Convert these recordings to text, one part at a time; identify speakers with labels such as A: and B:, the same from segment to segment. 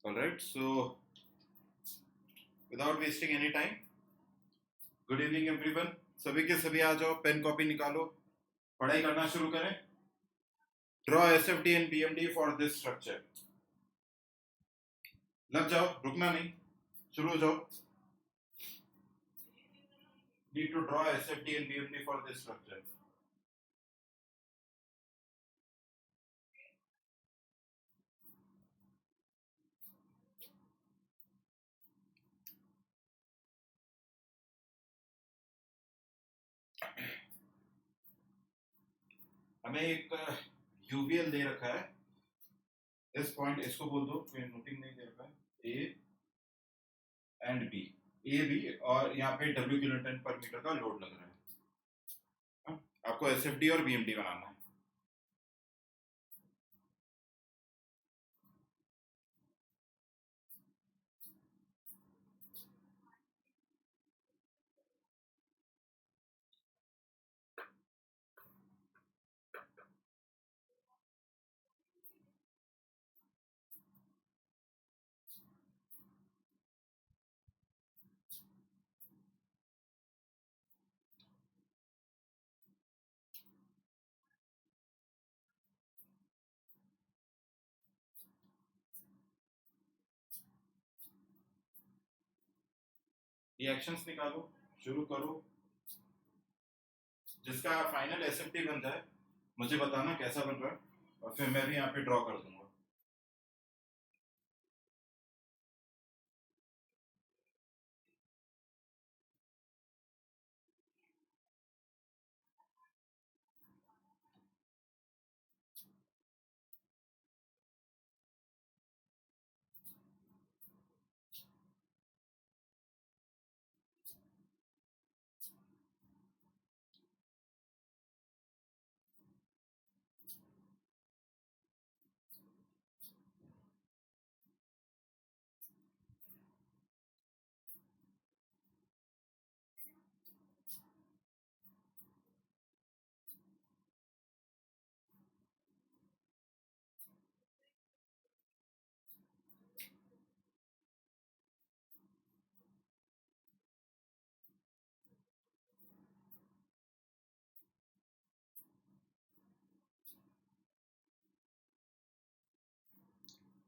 A: All right, so without wasting any time, good evening everyone. सभी के सभी आ जाओ, पेन कॉपी निकालो, पढ़ाई करना शुरू करें. Draw SFD and PMD for this structure. लग जाओ, रुकना नहीं, शुरू हो जाओ. Need to draw SFD and PMD for this structure. हमें एक यूवीएल दे रखा है. इस पॉइंट इसको बोल दो, कोई नोटिंग नहीं दे रखा है. A and B, A B, और यहाँ पे W किलोन्यूटन पर मीटर का लोड लग रहा है. आपको SFD और BMD बनाना है. रिएक्शंस निकालो, शुरू करो. जिसका फाइनल SFD बन जाए मुझे बताना कैसा बन रहा है, और फिर मैं भी यहाँ पे ड्रॉ कर दूंगा.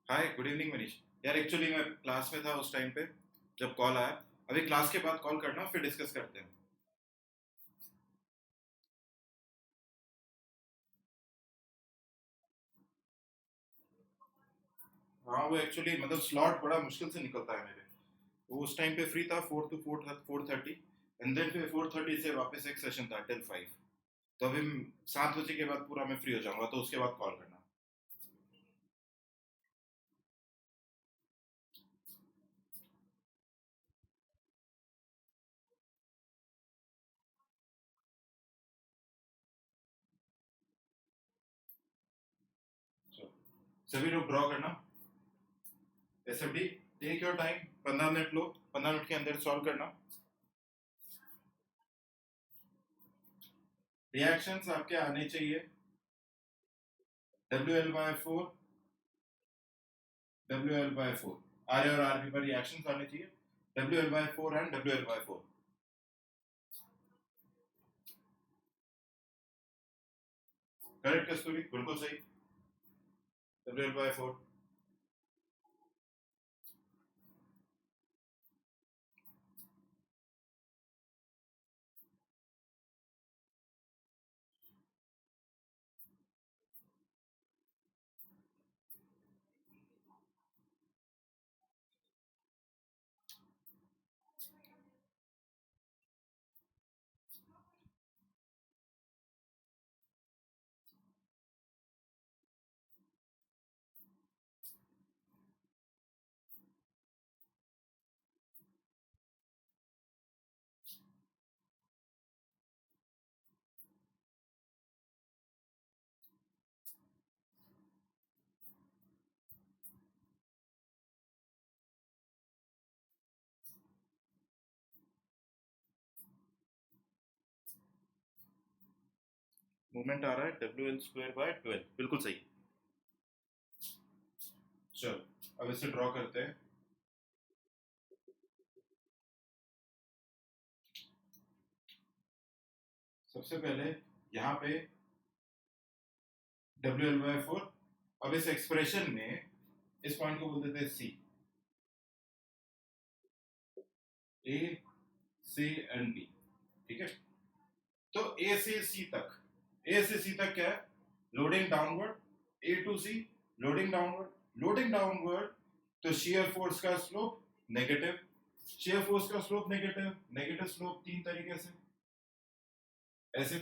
A: हाय, गुड इवनिंग मनीष. यार एक्चुअली मैं क्लास में था उस टाइम पे जब कॉल आया. अभी क्लास के बाद कॉल करना, फिर डिस्कस करते हैं. हाँ, वो एक्चुअली मतलब स्लॉट बड़ा मुश्किल से निकलता है मेरे. वो उस टाइम पे फ्री था 4 to 4:30, एंड देन फिर 4:30 से वापस एक सेशन था टिल 5. तो अभी 7 बजे के बाद पूरा मैं फ्री हो जाऊंगा, तो उसके बाद कॉल करना. So, सभी लोग ड्रॉ करना. SFD, take your time, 15 minute लो, 15 मिनट के अंदर सॉल्व करना. रिएक्शंस आपके आने चाहिए. WL/4, WL/4, RA और RB पर रिएक्शंस आने चाहिए. WL/4 and WL/4. करेक्ट कस्तूरी, बिल्कुल सही. WL/4. मूवमेंट आ रहा है WL² by 12, बिल्कुल सही. चलो अब इसे ड्रॉ करते हैं। सबसे पहले यहाँ पे WL/4। अब इस एक्सप्रेशन में इस पॉइंट को बोल देते हैं C, A, C and B। ठीक है, तो A से C तक क्या है? Loading downward, A to C loading downward. तो शियर फोर्स का स्लोप नेगेटिव, शियर फोर्स का स्लोप नेगेटिव स्लोप तीन तरीके से ऐसे।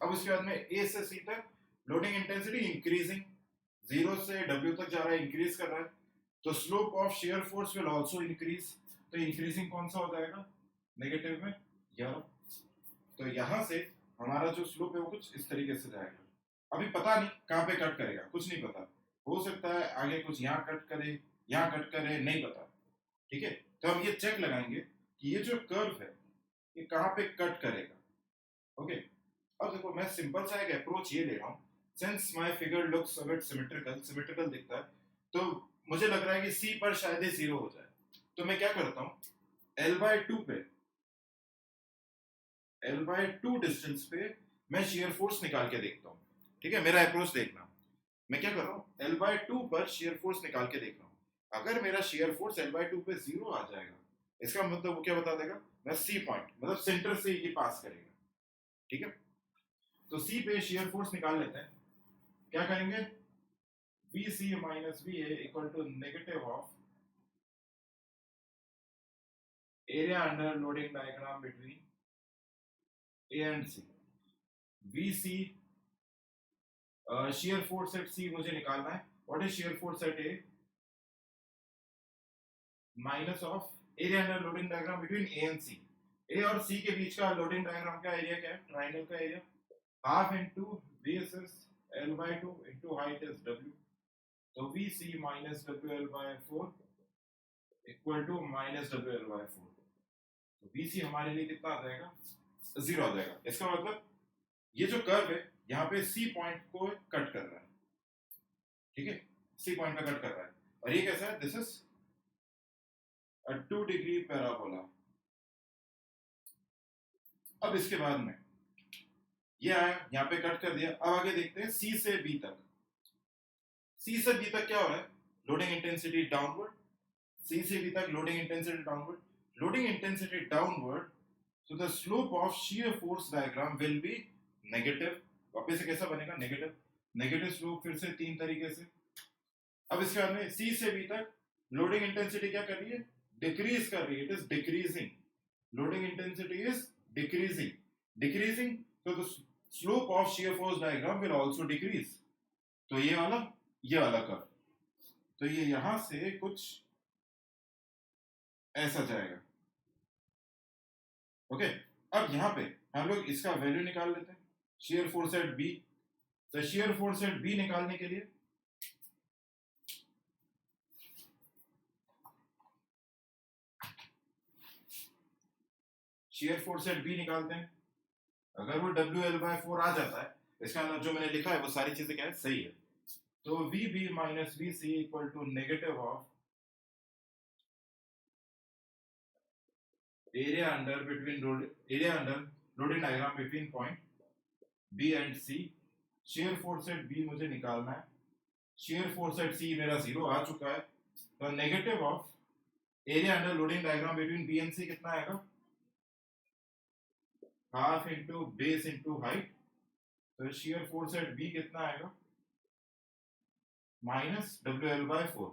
A: अब उसके बाद में A से C तक लोडिंग इंटेंसिटी इंक्रीजिंग, 0 से W तक जा रहा है, इंक्रीज कर रहा है, तो slope of shear force will also increase. तो इंक्रीजिंग कौन सा हो जाएगा? नेगेटिव में यह। तो यहां से हमारा जो स्लोप है वो कुछ इस तरीके से जाएगा। अभी पता नहीं कहां पे कट करेगा, कुछ नहीं पता, हो सकता है आगे कुछ यहाँ कट करे, यहाँ कट करे, नहीं पता। ठीक है, तो हम ये चेक लगाएंगे कि ये जो कर्व है ये कहां पे कट करेगा। ओके, अब देखो मैं सिंपल सा एक अप्रोच ये ले रहा हूँ। Since my figure looks a bit symmetrical दिखता है, तो मुझे लग रहा है कि C पर शायद ही 0 हो जाए। तो मैं क्या करता हूँ, L/2 डिस्टेंस पे मैं शियर फोर्स निकाल के देखता हूँ। ठीक है, मेरा अप्रोच देखना, मैं क्या कर रहा हूँ, L/2 पर शियर फोर्स निकाल के देख रहा हूँ। अगर मेरा शियर फोर्स L/2 पे 0 आ जाएगा, इसका मतलब वो क्या बता देगा, मैं C पॉइंट मतलब सेंटर से ये पास करेगा। ठीक है, तो C पे शियर फोर्स निकाल लेते हैं। क्या करेंगे, VC minus VA equal to negative of area under loading diagram between A and C। VC shear force at C मुझे निकालना है। What is shear force at A? Minus of area under loading diagram between A and C। A और C के बीच का loading diagram का area क्या है? Triangle का area. Half into base is L/2 into height is W। तो VC minus WL/4 equal to minus WL/4। तो VC हमारे लिए कितना आ जाएगा? 0 आ जाएगा। इसका मतलब ये जो कर्व है यहाँ पे C पॉइंट को कट कर रहा है। ठीक है, C पॉइंट पे कट कर रहा है, और ये कैसा है, this is a 2 degree parabola. अब इसके बाद में ये आया, यहाँ पे कट कर दिया। अब आगे देखते हैं C से B तक। C से B तक क्या हो रहा है, लोडिंग इंटेंसिटी डाउनवर्ड। C से B तक loading intensity downward, so the slope of shear force diagram will be negative। वापस से कैसा बनेगा, नेगेटिव स्लोप, फिर से तीन तरीके से। अब इसके बाद में C से B तक लोडिंग इंटेंसिटी क्या कर रही है, डिक्रीज कर रही है, it is decreasing, loading intensity is decreasing, so the slope of shear force diagram will also decrease। तो ये वाला कर्व, तो ये यहां से कुछ ऐसा जाएगा। ओके, अब यहाँ पे हम लोग इसका वैल्यू निकाल लेते हैं, शियर फोर्स एट B। तो शियर फोर्स एट B निकालने के लिए शियर फोर्स एट B निकालते हैं। अगर वो WL/4 आ जाता है, इसका मतलब जो मैंने लिखा है वो सारी चीजें क्या है, सही है। तो VB minus VC equal to negative of area under loading diagram between point B and C। Shear force at B मुझे निकालना है। शियर फोर्स एट C मेरा 0 आ चुका है, तो negative of area under loading diagram between B and C कितना आएगा, half into base into height. तो शियर फोर्स एट B कितना आएगा, minus WL/4।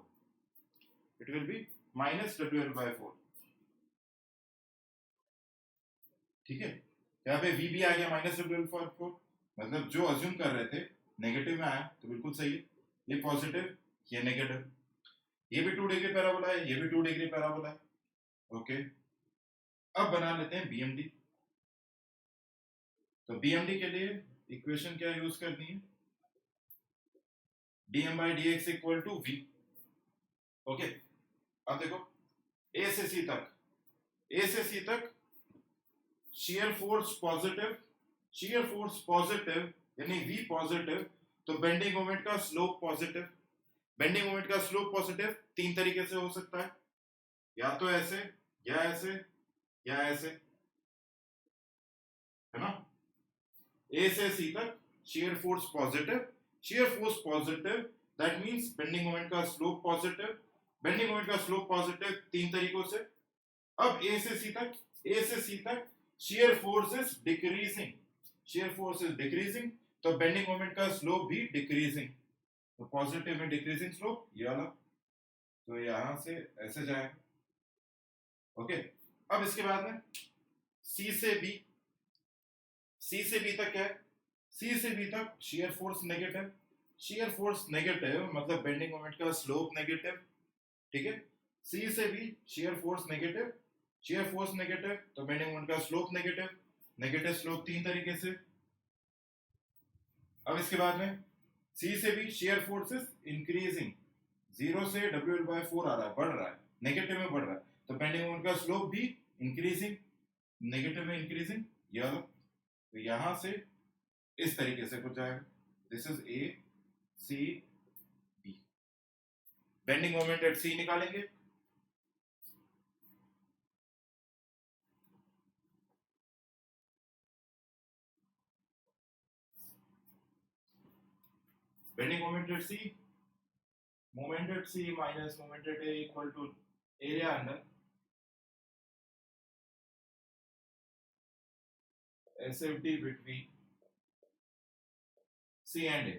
A: It will be minus WL/4। ठीक है, यहाँ पे VB आ गया माइनस WL/4, मतलब जो अज्यूम कर रहे थे नेगेटिव में आया, तो बिल्कुल सही है। ये पॉजिटिव, ये नेगेटिव, ये भी 2 डिग्री पैराबोला है, ये भी 2 डिग्री पैराबोला है। ओके, अब बना लेते हैं BMD। तो BMD के लिए इक्वेशन क्या यूज करनी है, dm/dx equal to V। Okay, अब देखो A से C तक शियर फोर्स पॉजिटिव यानी V पॉजिटिव, तो बेंडिंग मोमेंट का स्लोप पॉजिटिव। बेंडिंग मोमेंट का स्लोप पॉजिटिव तीन तरीके से हो सकता है, या तो ऐसे, या ऐसे, या ऐसे, है ना। ए से सी तक shear force positive, shear force positive, that means bending moment का स्लोप पॉजिटिव। बेंडिंग मोमेंट का स्लोप पॉजिटिव तीन तरीकों से। अब ए से सी तक, ए से सी तक shear force is decreasing, shear force is decreasing, तो बेंडिंग मोमेंट का स्लोप भी डिक्रीजिंग, तो पॉजिटिव में डिक्रीजिंग स्लोप ये वाला, तो यहां से ऐसे जाएगा। ओके, अब इसके बाद में सी से बी, सी से बी तक क्या है, सी से बी तक shear force negative, shear force negative मतलब बेंडिंग मोमेंट का स्लोप नेगेटिव, ठीक है। सी से B shear force negative, shear force negative तो बेंडिंग मोमेंट का स्लोप नेगेटिव, नेगेटिव स्लोप तीन तरीके से। अब इसके बाद में सी से B shear force is increasing, zero से WL/4 आ रहा है, बढ़ रहा है, नेगेटिव में बढ़ रहा है, तो बेंडिंग मोमेंट का स्लोप भी इंक्रीजिंग, नेगेटिव में इंक्रीजिंग, ये वाला, तो यहां से इस तरीके से कुछ जाएगा, this is A C B. Bending moment at C निकालेंगे, bending moment at C, moment at C minus moment at A equal to area under SFD between C and A.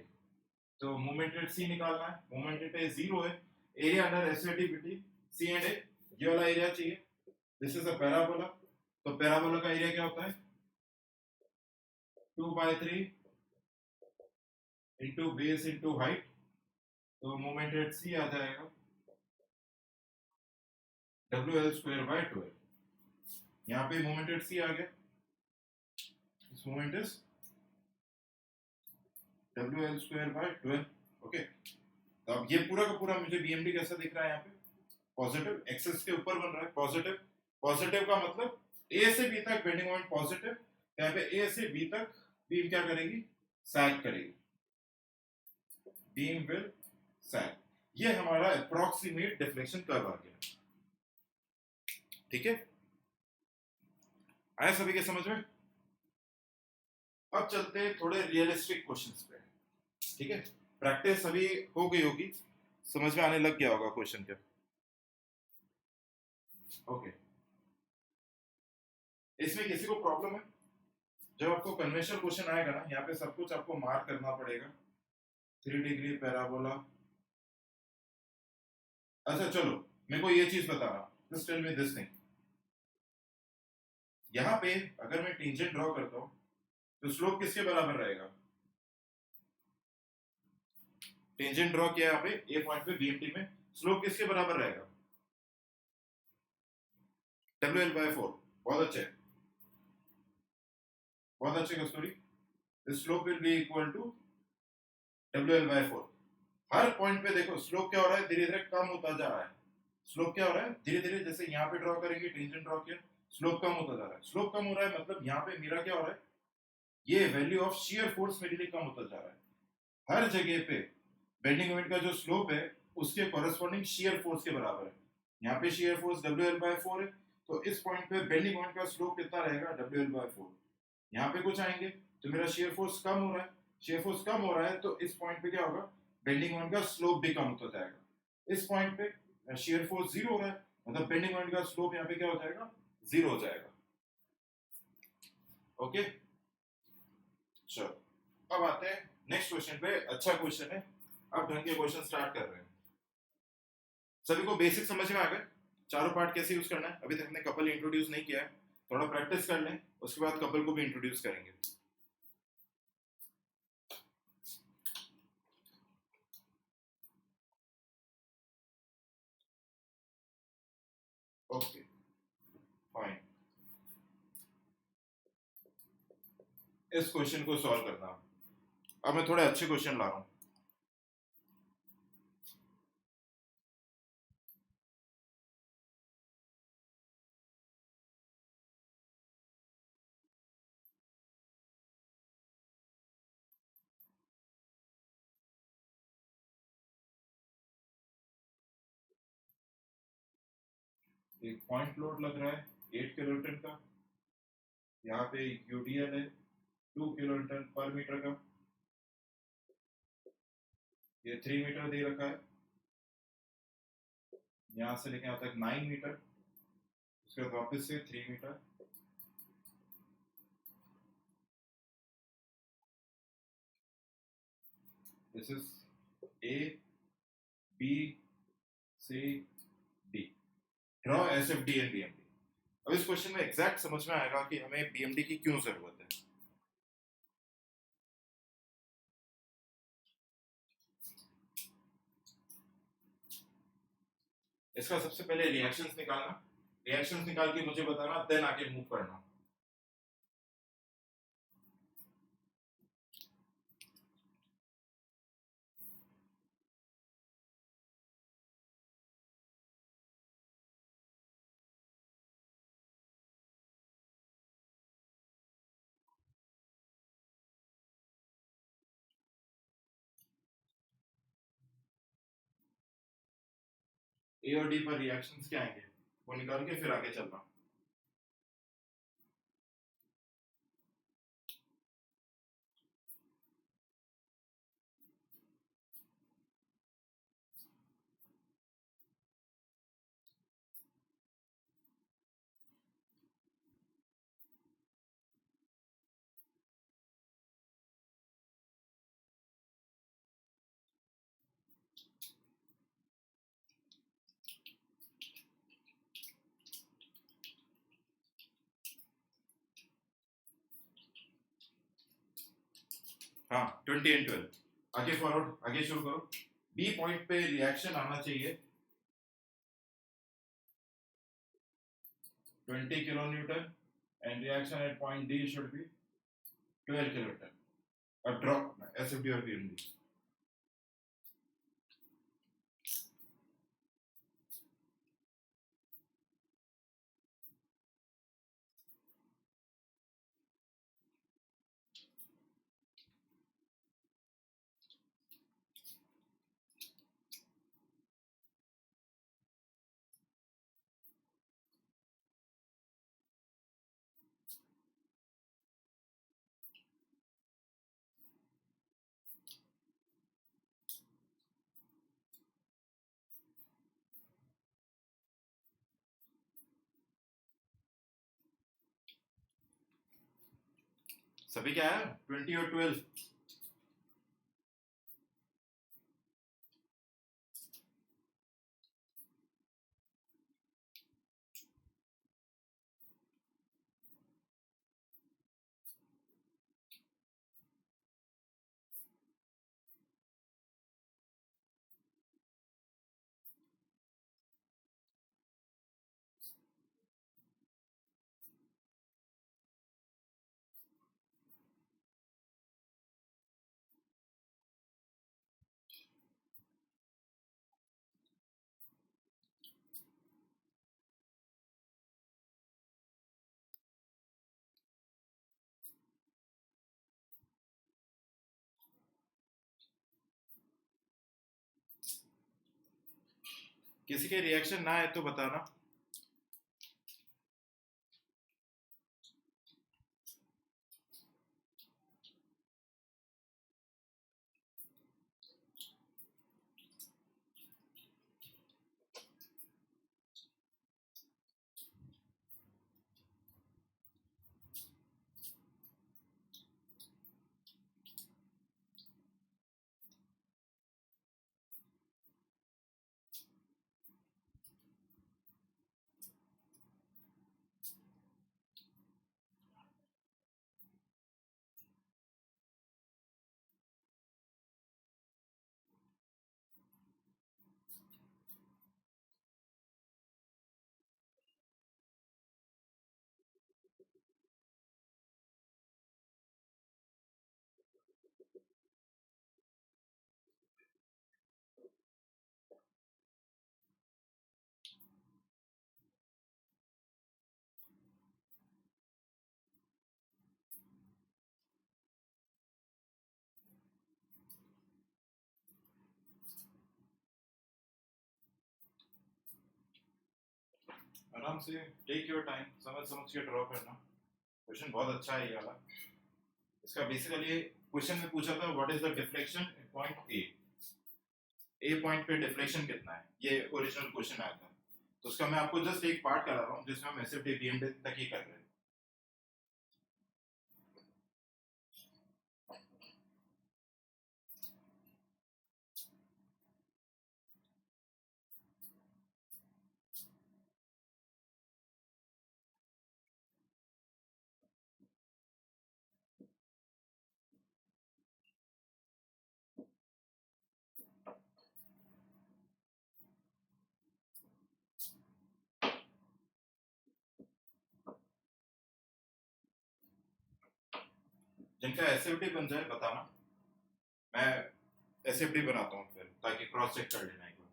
A: तो मोमेंट एट सी निकालना है, moment at A zero है, area under SFD between C and A, ये वाला area चाहिए, this is a parabola, तो parabola का area क्या होता है 2/3 इंटू बेस इंटू हाइट, तो मोमेंट एट सी आ जाएगा WL²/12, यहाँ पे मोमेंट एट सी आ गया, this moment is WL²/12। Okay, तो अब ये पूरा का पूरा मुझे BMD कैसा दिख रहा है, यहाँ पे पॉजिटिव एक्सेस के ऊपर बन रहा है, पॉजिटिव, पॉजिटिव का मतलब ए से बी तक बेंडिंग मोमेंट पॉजिटिव, यहाँ पे ए से बी तक बीम क्या करेगी, सैग करेगी, बीम विल सैग, ये हमारा अप्रोक्सीमेट डिफ्लेक्शन कर्व आ गया, ठीक है, आया सभी के समझ में। अब चलते हैं थोड़े रियलिस्टिक क्वेश्चंस पे, ठीक है, प्रैक्टिस अभी हो गई होगी, समझ में आने लग गया होगा क्वेश्चन क्या। ओके, इसमें किसी को प्रॉब्लम है, जब आपको कन्वेंशनल क्वेश्चन आएगा ना, यहाँ पे सब कुछ आपको मार्क करना पड़ेगा, 3 डिग्री पैराबोला। अच्छा चलो, मेरे को ये चीज बताना, just tell me this thing, यहाँ पे अगर मैं टेंजेंट ड्रॉ करता हूँ तो स्लोप किसके बराबर रहेगा, टेंजेंट ड्रॉ किया यहाँ पे ए पॉइंट पे BMT में, स्लोप किसके बराबर रहेगा WL/4, बहुत अच्छे, बहुत अच्छे Kasturi, slope will be equal to WL/4। हर पॉइंट पे देखो स्लोप क्या हो रहा है, धीरे धीरे कम होता जा रहा है, स्लोप क्या हो रहा है धीरे धीरे, जैसे यहाँ पे ड्रॉ करेंगे टेंजेंट ड्रॉ किया, स्लोप कम होता जा रहा है, स्लोप कम हो रहा है मतलब यहाँ पे मेरा क्या हो रहा है, ये वैल्यू ऑफ शियर फोर्स मेरे लिए कम होता जा रहा है, हर जगह पे बेंडिंग मोमेंट का जो स्लोप है उसके कॉरेस्पॉन्डिंग शियर फोर्स के बराबर है, यहाँ पे शियर फोर्स WL/4 है, तो इस पॉइंट पे बेंडिंग मोमेंट का स्लोप कितना रहेगा WL/4, यहाँ पे कुछ आएंगे तो मेरा शियर फोर्स कम हो रहा है, शियर फोर्स कम हो रहा है तो इस पॉइंट पे क्या होगा, बेंडिंग मोमेंट का स्लोप भी कम होता जाएगा, इस पॉइंट पे शियर फोर्स जीरो हो रहा है मतलब बेंडिंग मोमेंट का स्लोप यहाँ पे क्या हो जाएगा, जीरो हो जाएगा। ओके, चलो अब आते हैं नेक्स्ट क्वेश्चन पे, अच्छा क्वेश्चन है, अब ढंग के क्वेश्चन स्टार्ट कर रहे हैं। सभी को बेसिक समझ में आ गए, चारों पार्ट कैसे यूज करना है, अभी तक हमने कपल इंट्रोड्यूस नहीं किया है, थोड़ा प्रैक्टिस कर लें, उसके बाद कपल को भी इंट्रोड्यूस करेंगे। ओके फाइन, इस क्वेश्चन को सॉल्व करना, अब मैं थोड़े अच्छे क्वेश्चन ला रहा हूँ। एक पॉइंट लोड लग रहा है 8 किलो न्यूटन का। यहाँ पे यूडीएल है 2 किलो न्यूटन पर मीटर का। ये 3 मीटर दे रखा है, यहाँ से लेके यहाँ तक 9 मीटर, उसके बाद वापस से 3 metre. This is A B C D. Draw S F D and BMD. अब इस क्वेश्चन में एग्जैक्ट समझ में आएगा कि हमें बीएमडी की क्यों जरूरत है। इसका सबसे पहले रिएक्शंस निकालना, रिएक्शंस निकाल के मुझे बताना, देन आगे मूव करना। ए और डी पर रिएक्शंस क्या आएंगे वो निकाल के फिर आगे चलना। हाँ 20 एंड 12 आगे फॉरवर्ड, आगे शुरू करो। बी पॉइंट पे रिएक्शन आना चाहिए 20 kilo Newton and reaction at point D should be 12 kilo Newton. अब ड्रॉप एसएफडी और बीएमडी। सभी क्या है 20 और 12। किसी के रिएक्शन ना है तो बताना। आराम से टेक योर टाइम, समझ समझ के ड्रॉ करना। क्वेश्चन बहुत अच्छा है ये वाला। इसका बेसिकली क्वेश्चन में पूछा था what is the deflection in point A point पे डिफ्लेक्शन कितना है, ये ओरिजिनल क्वेश्चन आया था। तो उसका मैं आपको जस्ट एक पार्ट करा रहा हूँ जिसमें हम एसएफडी बीएमडी तक ही कर रहे हैं। जिनका एसएफडी बन जाए बताना, मैं एसएफडी बनाता हूँ फिर, ताकि क्रॉस चेक कर लेना एक बार।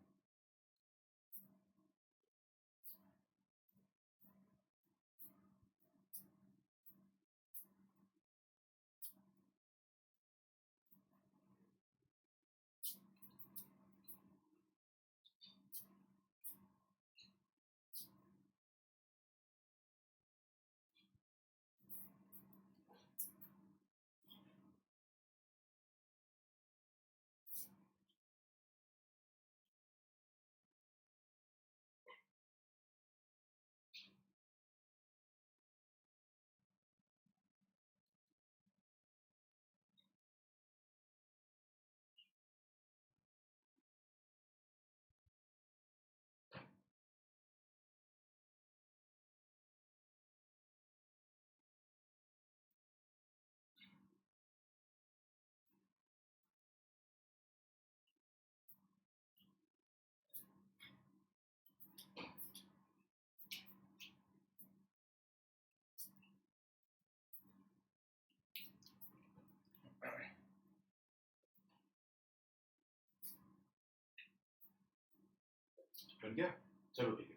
A: बन गया, चलो ठीक है।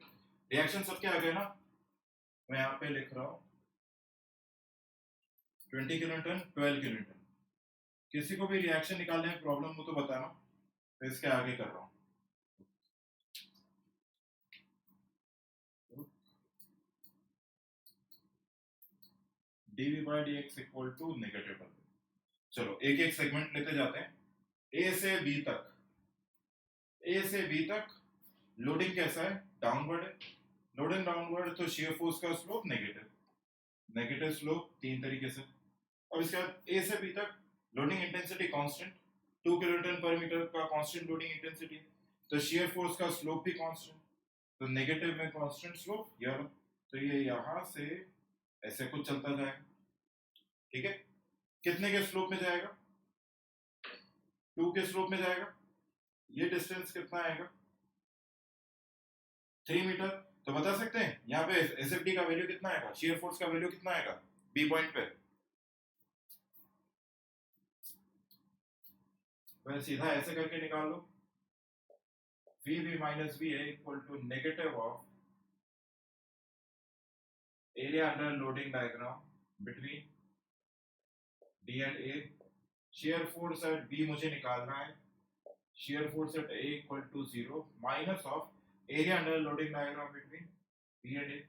A: रिएक्शन सबके आ गए ना, मैं यहाँ पे लिख रहा हूँ 20 किलोन्यूटन 12 किलोन्यूटन। किसी को भी रिएक्शन निकालने में प्रॉब्लम हो तो बताना, तो इसके आगे कर रहा हूँ। dv by dx equal to negative. चलो एक एक सेगमेंट लेते जाते हैं। ए से बी तक, ए से बी तक लोडिंग कैसा है, डाउनवर्ड है। लोडिंग डाउनवर्ड तो शियर फोर्स का स्लोप नेगेटिव, नेगेटिव स्लोप तीन तरीके से। अब इसके बाद ए से बी तक loading intensity constant, 2 kilonewton per metre का कांस्टेंट लोडिंग इंटेंसिटी, तो शियर फोर्स का स्लोप भी कांस्टेंट, तो नेगेटिव में कांस्टेंट स्लोप ये वाला। तो ये यहां से ऐसे कुछ चलता जाएगा, ठीक है। कितने के स्लोप में जाएगा, 2 के स्लोप में जाएगा। ये डिस्टेंस कितना आएगा, 3 मीटर। तो बता सकते हैं यहाँ पे एसएफडी का वैल्यू कितना आएगा, शियर फोर्स का वैल्यू कितना आएगा बी पॉइंट पे। वह सीधा ऐसे करके निकाल लो, VB minus VA equal to negative of area under loading diagram between D and A. Shear force at B मुझे निकालना है, shear force at A equal to 0 minus of area under loading diagram between B and A.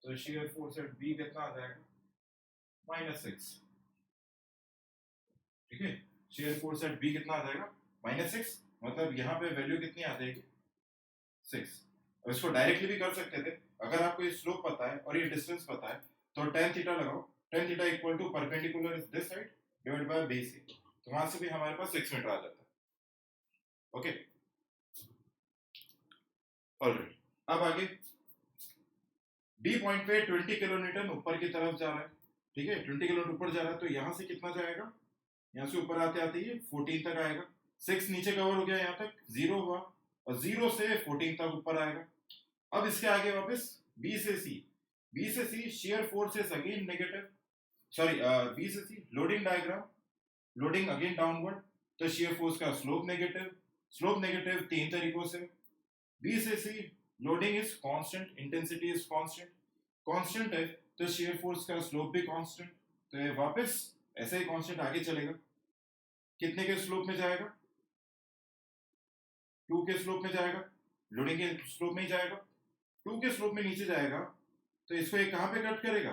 A: तो shear force at B कितना आ जाएगा, -6, ठीक है। shear force at B कितना आ जाएगा, -6, मतलब यहाँ पे वैल्यू कितनी आ जाएगी, 6। अब इसको डायरेक्टली भी कर सकते थे, अगर आपको ये स्लोप पता है और ये डिस्टेंस पता है तो tan थीटा लगाओ, tan theta equal to perpendicular is this side divide by base, तो वहां से भी हमारे पास 6 मीटर आ जाता है। Okay, alright. अब आगे बी पॉइंट पे 20 किलोन्यूटन ऊपर की तरफ जा रहा है, ठीक है। 20 किलोमीटर ऊपर जा रहा है, तो यहां से कितना जाएगा, यहाँ से ऊपर आते आते ये 14 तक आएगा। 6 नीचे कवर हो गया, यहाँ तक 0 हुआ, और 0 से 14 तक ऊपर आएगा। अब इसके आगे वापस बी से सी, बी से C shear force is again negative, sorry B से C loading diagram, loading again downward, तो शेयर फोर्स का स्लोप नेगेटिव, स्लोप नेगेटिव तीन तरीकों से। बी से C loading is constant, intensity is constant, constant है तो शेयर फोर्स का स्लोप भी कांस्टेंट, तो ये वापस ऐसे ही कांस्टेंट आगे चलेगा। कितने के स्लोप में जाएगा, 2 के स्लोप में जाएगा, लोडिंग के स्लोप में ही जाएगा। 2 के स्लोप में नीचे जाएगा तो इसको ये कहां पे कट करेगा?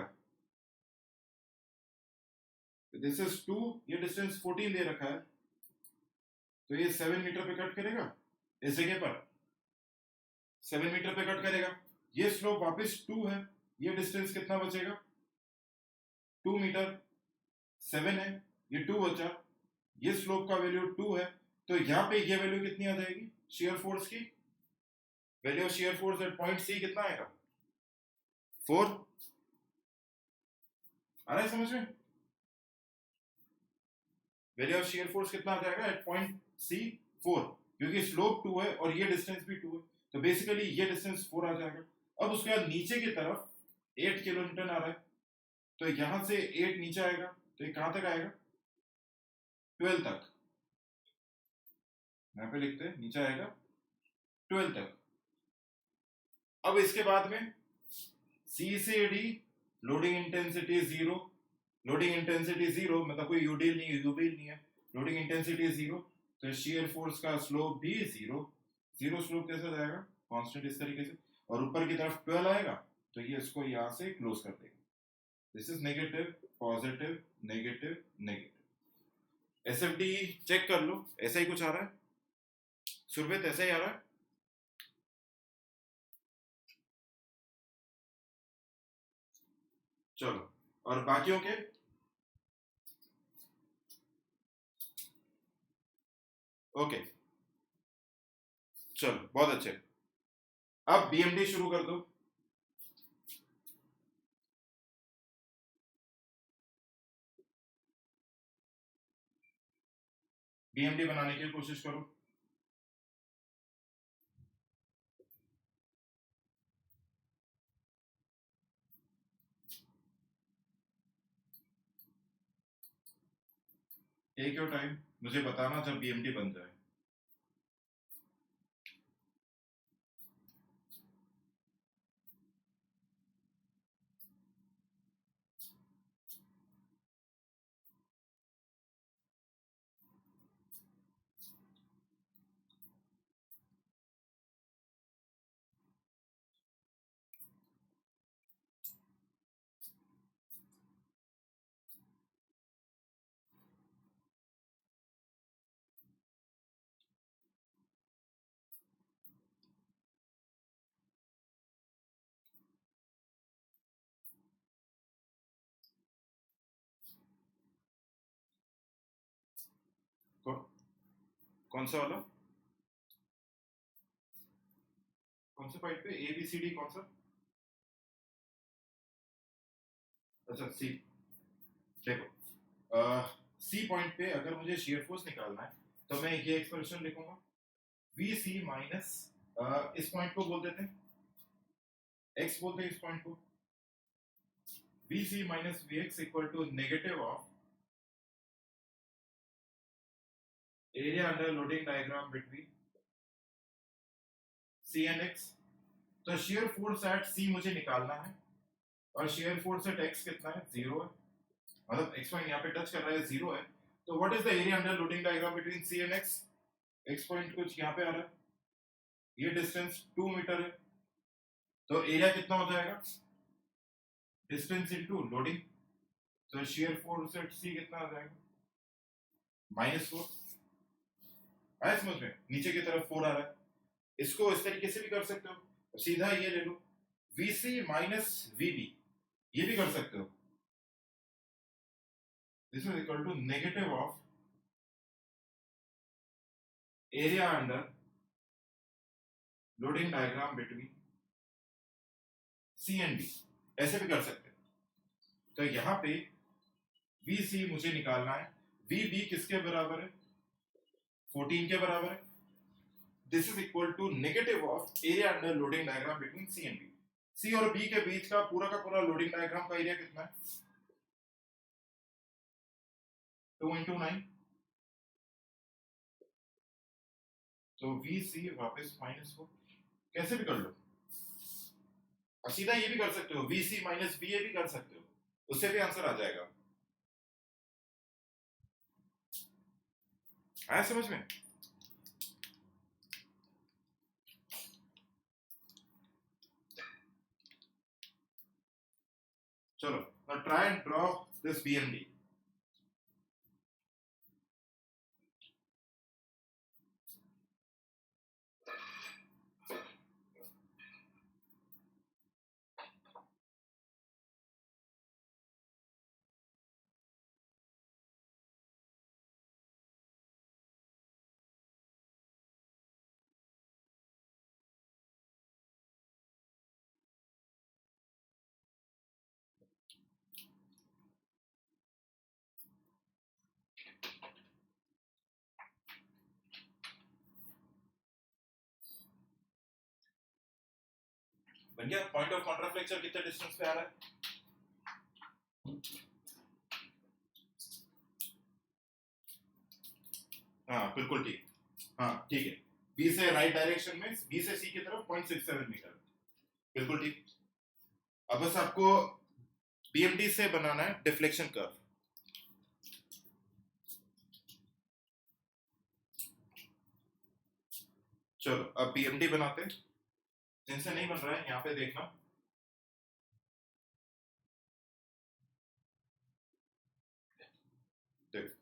A: दिस इज 2, ये डिस्टेंस 14 दे रखा है, तो ये 7 मीटर पे कट करेगा, इस जगह पर 7 मीटर पे कट करेगा। ये स्लोप वापस 2 है, ये डिस्टेंस कितना बचेगा? 2 मीटर, 7 है, ये 2 बचा, ये स्लोप का वैल्यू 2 है, तो यहां पे ये वैल्यू कितनी आ जाएगी शियर फोर्स की? Value of shear force at point C कितना आएगा? 4। आ रहा है समझ में? वैल्यू ऑफ शियर फोर्स कितना आ जाएगा एट पॉइंट सी? 4, क्योंकि स्लोप 2 है और ये डिस्टेंस भी 2 है, तो बेसिकली ये डिस्टेंस 4 आ जाएगा। अब उसके बाद नीचे की तरफ 8 किलो न्यूटन आ रहा है, तो यहां से 8 नीचे आएगा, तो ये कहां तक आएगा? 12 तक। यहां पे लिखते हैं नीचे आएगा 12 तक। अब इसके बाद में सी से D loading intensity 0, loading intensity 0 मतलब कोई यूडील नहीं, यूबील नहीं है, लोडिंग इंटेंसिटी 0, तो शियर फोर्स का स्लोप भी 0। 0 स्लोप कैसे जाएगा? कांस्टेंट इस तरीके से, और ऊपर की तरफ 12 आएगा, तो ये इसको यहां से क्लोज कर देगा। This is negative, positive, negative, negative. SFD check कर लो, ऐसा ही कुछ आ रहा है सुरभित, ऐसा ही आ रहा है? चलो, और बाकियों के? ओके, चलो बहुत अच्छे। अब बीएमडी शुरू कर दो। बीएमडी बनाने की कोशिश करो। टेक योर टाइम, मुझे बताना जब बीएमडी बन जाए। कौन कौन सा वाला? कौन से पॉइंट पे? ए बी सी डी कौन सा? अच्छा सी। देखो सी पॉइंट पे अगर मुझे शियर फोर्स निकालना है तो मैं ये एक्सप्रेशन लिखूंगा, वी सी माइनस, इस पॉइंट को बोल देते हैं एक्स, बोलते हैं इस पॉइंट को, V C minus V X equal to negative of area under loading diagram between C and X. तो शियर फोर्स एट सी मुझे निकालना है, और शियर फोर्स एट एक्स कितना है? 0 है, मतलब एक्स पॉइंट यहाँ पे टच कर रहा है, 0 है, तो what is the area under loading diagram between C and X? X point कुछ यहाँ पे आ रहा है, ये डिस्टेंस 2 मीटर है, तो एरिया कितना हो जाएगा? डिस्टेंस इनटू लोडिंग, तो शियर फोर्स एट सी कितना आ जाएगा? -4। आया समझ में? नीचे की तरफ 4 आ रहा है, इसको इस तरीके से भी कर सकते हो, सीधा ये ले लो, VC माइनस VB, ये भी कर सकते हो, this is equal to negative of area under loading diagram between C and D, ऐसे भी कर सकते हो। तो यहां पे VC मुझे निकालना है, VB किसके बराबर है? 14 के बराबर है, this is equal to negative of area under loading diagram between C and B। C और B के बीच का पूरा लोडिंग डायग्राम का एरिया कितना है? 2 into 9, तो VC वापस -4, कैसे भी कर लो, और सीधा ये भी कर सकते हो, VC माइनस VA भी कर सकते हो, उससे भी आंसर आ जाएगा। आया समझ में? चलो, now try and draw this BMD. बन गया? पॉइंट ऑफ कॉन्ट्राफ्लेक्चर कितने डिस्टेंस पे आ रहा है? हाँ बिल्कुल ठीक। हाँ ठीक है, बी से राइट डायरेक्शन में, बी से सी की तरफ 0.67 मीटर, बिल्कुल ठीक। अब बस आपको बीएमडी से बनाना है डिफ्लेक्शन कर्व। चलो अब बीएमडी बनाते हैं, जिनसे नहीं बन रहा है यहाँ पे देखना। देखो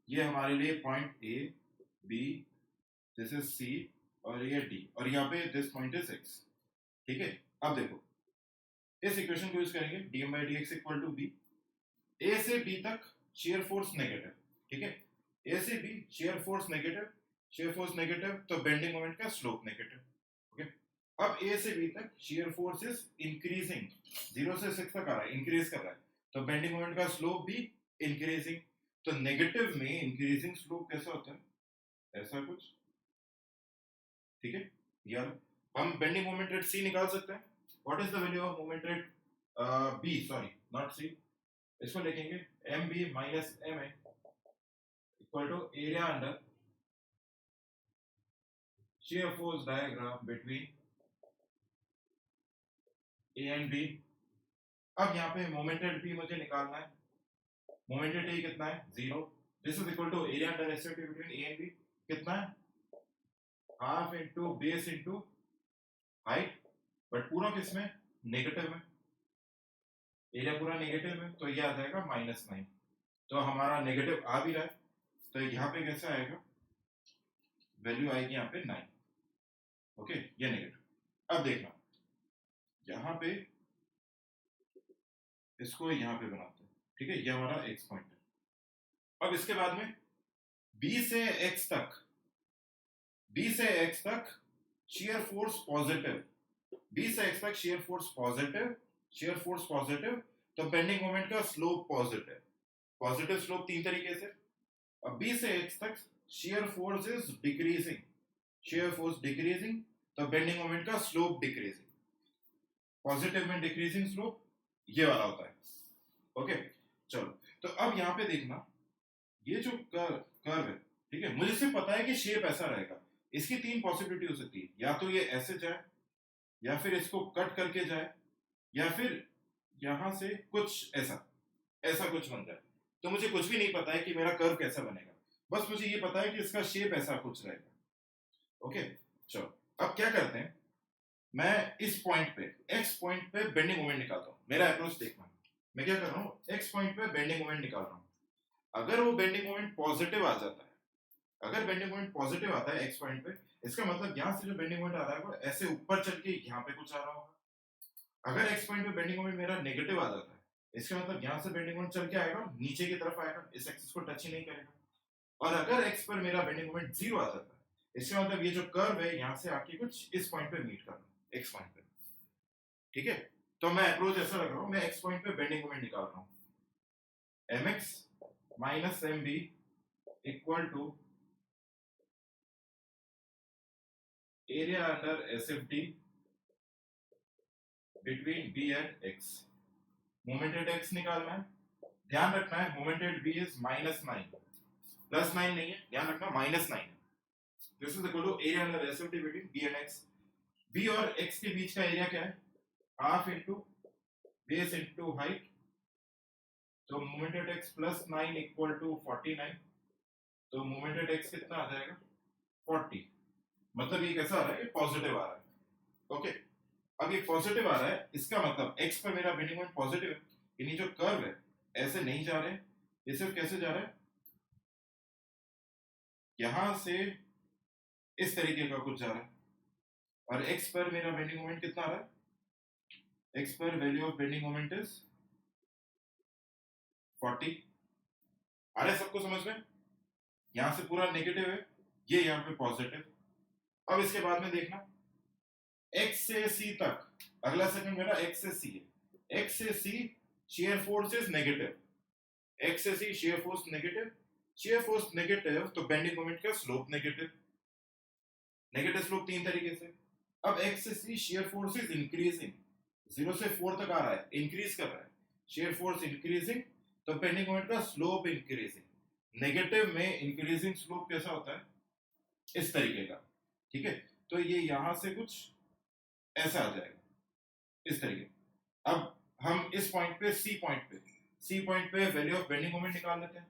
A: ये हमारे लिए point A B, this is C, और ये डी, और यहाँ पे दिस पॉइंट इज एक्स। ठीक है, अब देखो इस इक्वेशन को यूज करेंगे, DM by D X equal to B. A से बी तक शेयर फोर्स नेगेटिव, ठीक है, ए से B shear force negative, shear force negative तो बेंडिंग मोमेंट का स्लोप नेगेटिव। ओके, अब ए से बी तक शेयर फोर्स इज इंक्रीजिंग, 0 से 6 तक आ रहा है, इंक्रीज कर रहा है, तो बेंडिंग मोमेंट का स्लोप भी इंक्रीजिंग। तो नेगेटिव में इंक्रीजिंग स्लोप कैसा होता है? ऐसा कुछ, ठीक है यार। हम बेंडिंग मोमेंट एट सी निकाल सकते हैं। What is the value of moment at B, sorry not C, इसको लिखेंगे M B minus M A equal to area under shear force diagram between A and B। अब यहाँ पे मोमेंट एट बी मुझे निकालना है, मोमेंट एट ए कितना है? 0। This is equal to area under SFT between A and B, कितना है? Half into base into height, but पूरा किसमें? नेगेटिव में, एरिया पूरा नेगेटिव में, तो ये आ जाएगा -9। तो हमारा नेगेटिव आ भी रहा है, तो यहाँ पे कैसा आएगा? वैल्यू आएगी यहाँ पे 9। ओके, ये नेगेटिव। अब देखना यहाँ पे, इसको यहाँ पे बनाते हैं, ठीक है, ये हमारा एक्स पॉइंट है। अब इसके बाद में बी से एक्स तक, बी से एक्स तक शेयर फोर्स पॉजिटिव, बी से एक्स तक shear force positive, shear force positive, तो बेंडिंग मोमेंट का स्लोप पॉजिटिव, पॉजिटिव स्लोप 3 तरीके से। अब बी से एक्स तक share force is decreasing, shear force decreasing, तो बेंडिंग मोमेंट का स्लोप डिक्रीजिंग, पॉजिटिव में डिक्रीजिंग स्लोप ये वाला होता है। ओके, चलो तो अब यहाँ पे देखना, ये जो कर्व है, ठीक है, मुझे सिर्फ पता है कि शेप ऐसा रहेगा। इसकी 3 पॉसिबिलिटी हो सकती है, या तो ये ऐसे जाए, या फिर इसको कट करके जाए, या फिर यहां से कुछ ऐसा, ऐसा कुछ बन जाए। तो मुझे कुछ भी नहीं पता है कि मेरा कर्व कैसा बनेगा, बस मुझे ये पता है कि इसका शेप ऐसा कुछ रहेगा। ओके, चलो अब क्या करते हैं, मैं इस पॉइंट पे, एक्स पॉइंट पे बेंडिंग मोमेंट निकालता हूँ। मेरा अप्रोच देखना, मैं क्या कर रहा हूँ, एक्स पॉइंट पे बेंडिंग मोमेंट निकाल रहा हूँ। अगर वो बेंडिंग मोमेंट पॉजिटिव आ जाता है, अगर बेंडिंग मोमेंट पॉजिटिव आता है एक्स पॉइंट पे, इसका मतलब यहाँ से जो बेंडिंग मोमेंट आ रहा है वो ऐसे ऊपर चल के यहाँ पे कुछ आ रहा होगा। अगर एक्स पॉइंट पे बेंडिंग मोमेंट मेरा नेगेटिव आ जाता है, इसका मतलब यहाँ से बेंडिंग मोमेंट चल के आएगा, नीचे की तरफ आएगा, इस एक्सिस को टच ही नहीं करेगा। और अगर एक्स पर मेरा बेंडिंग मोमेंट 0 आ जाता है, इसका मतलब ये जो कर्व है यहाँ से आके कुछ इस पॉइंट पे मीट करना, एक्स पॉइंट पे, ठीक है। तो मैं अप्रोच ऐसा लग रहा हूँ, मैं एक्स पॉइंट पे बेंडिंग मोमेंट निकाल रहा हूँ, mx minus mb equal to area under SFT between b and x। Moment at x निकालना है, ध्यान रखना है मोमेंट एट b इज -9, +9 नहीं है, ध्यान रखना -9 है। This is equal to area under SFT between b and x। b और x के बीच का एरिया क्या है? Half into base into height, तो moment at x +9 equal to 49, तो मोमेंट एट x कितना आ जाएगा? 40। मतलब ये कैसा आ रहा है? ये पॉजिटिव आ रहा है। ओके, अब ये पॉजिटिव आ रहा है, इसका मतलब x पर मेरा बेंडिंग मोमेंट पॉजिटिव है, यानी जो कर्व है ऐसे नहीं जा रहे, ये सिर्फ कैसे जा रहा है, यहां से इस तरीके का कुछ जा रहा है, और x पर मेरा बेंडिंग मोमेंट कितना आ रहा है, x पर value of bending moment is 40। आ रहा है सबको समझ में? यहां से पूरा नेगेटिव है, ये यहाँ पे पॉजिटिव। अब इसके बाद में देखना x से c तक, अगला सेकंड मेरा x से c है, x से c shear force is negative, x से c shear force negative, shear force negative तो बेंडिंग मोमेंट का स्लोप नेगेटिव, नेगेटिव स्लोप तीन तरीके से। अब x से c shear force is increasing, 0 से 4 तक आ रहा है, इंक्रीज कर रहा है, shear force increasing तो बेंडिंग मोमेंट का स्लोप इंक्रीजिंग। नेगेटिव में इंक्रीजिंग स्लोप कैसा होता है, इस तरीके का, ठीक है। तो ये यहां से कुछ ऐसा आ जाएगा, इस तरीके। अब हम इस पॉइंट पे सी पॉइंट पे वैल्यू ऑफ बेंडिंग मोमेंट निकाल लेते हैं।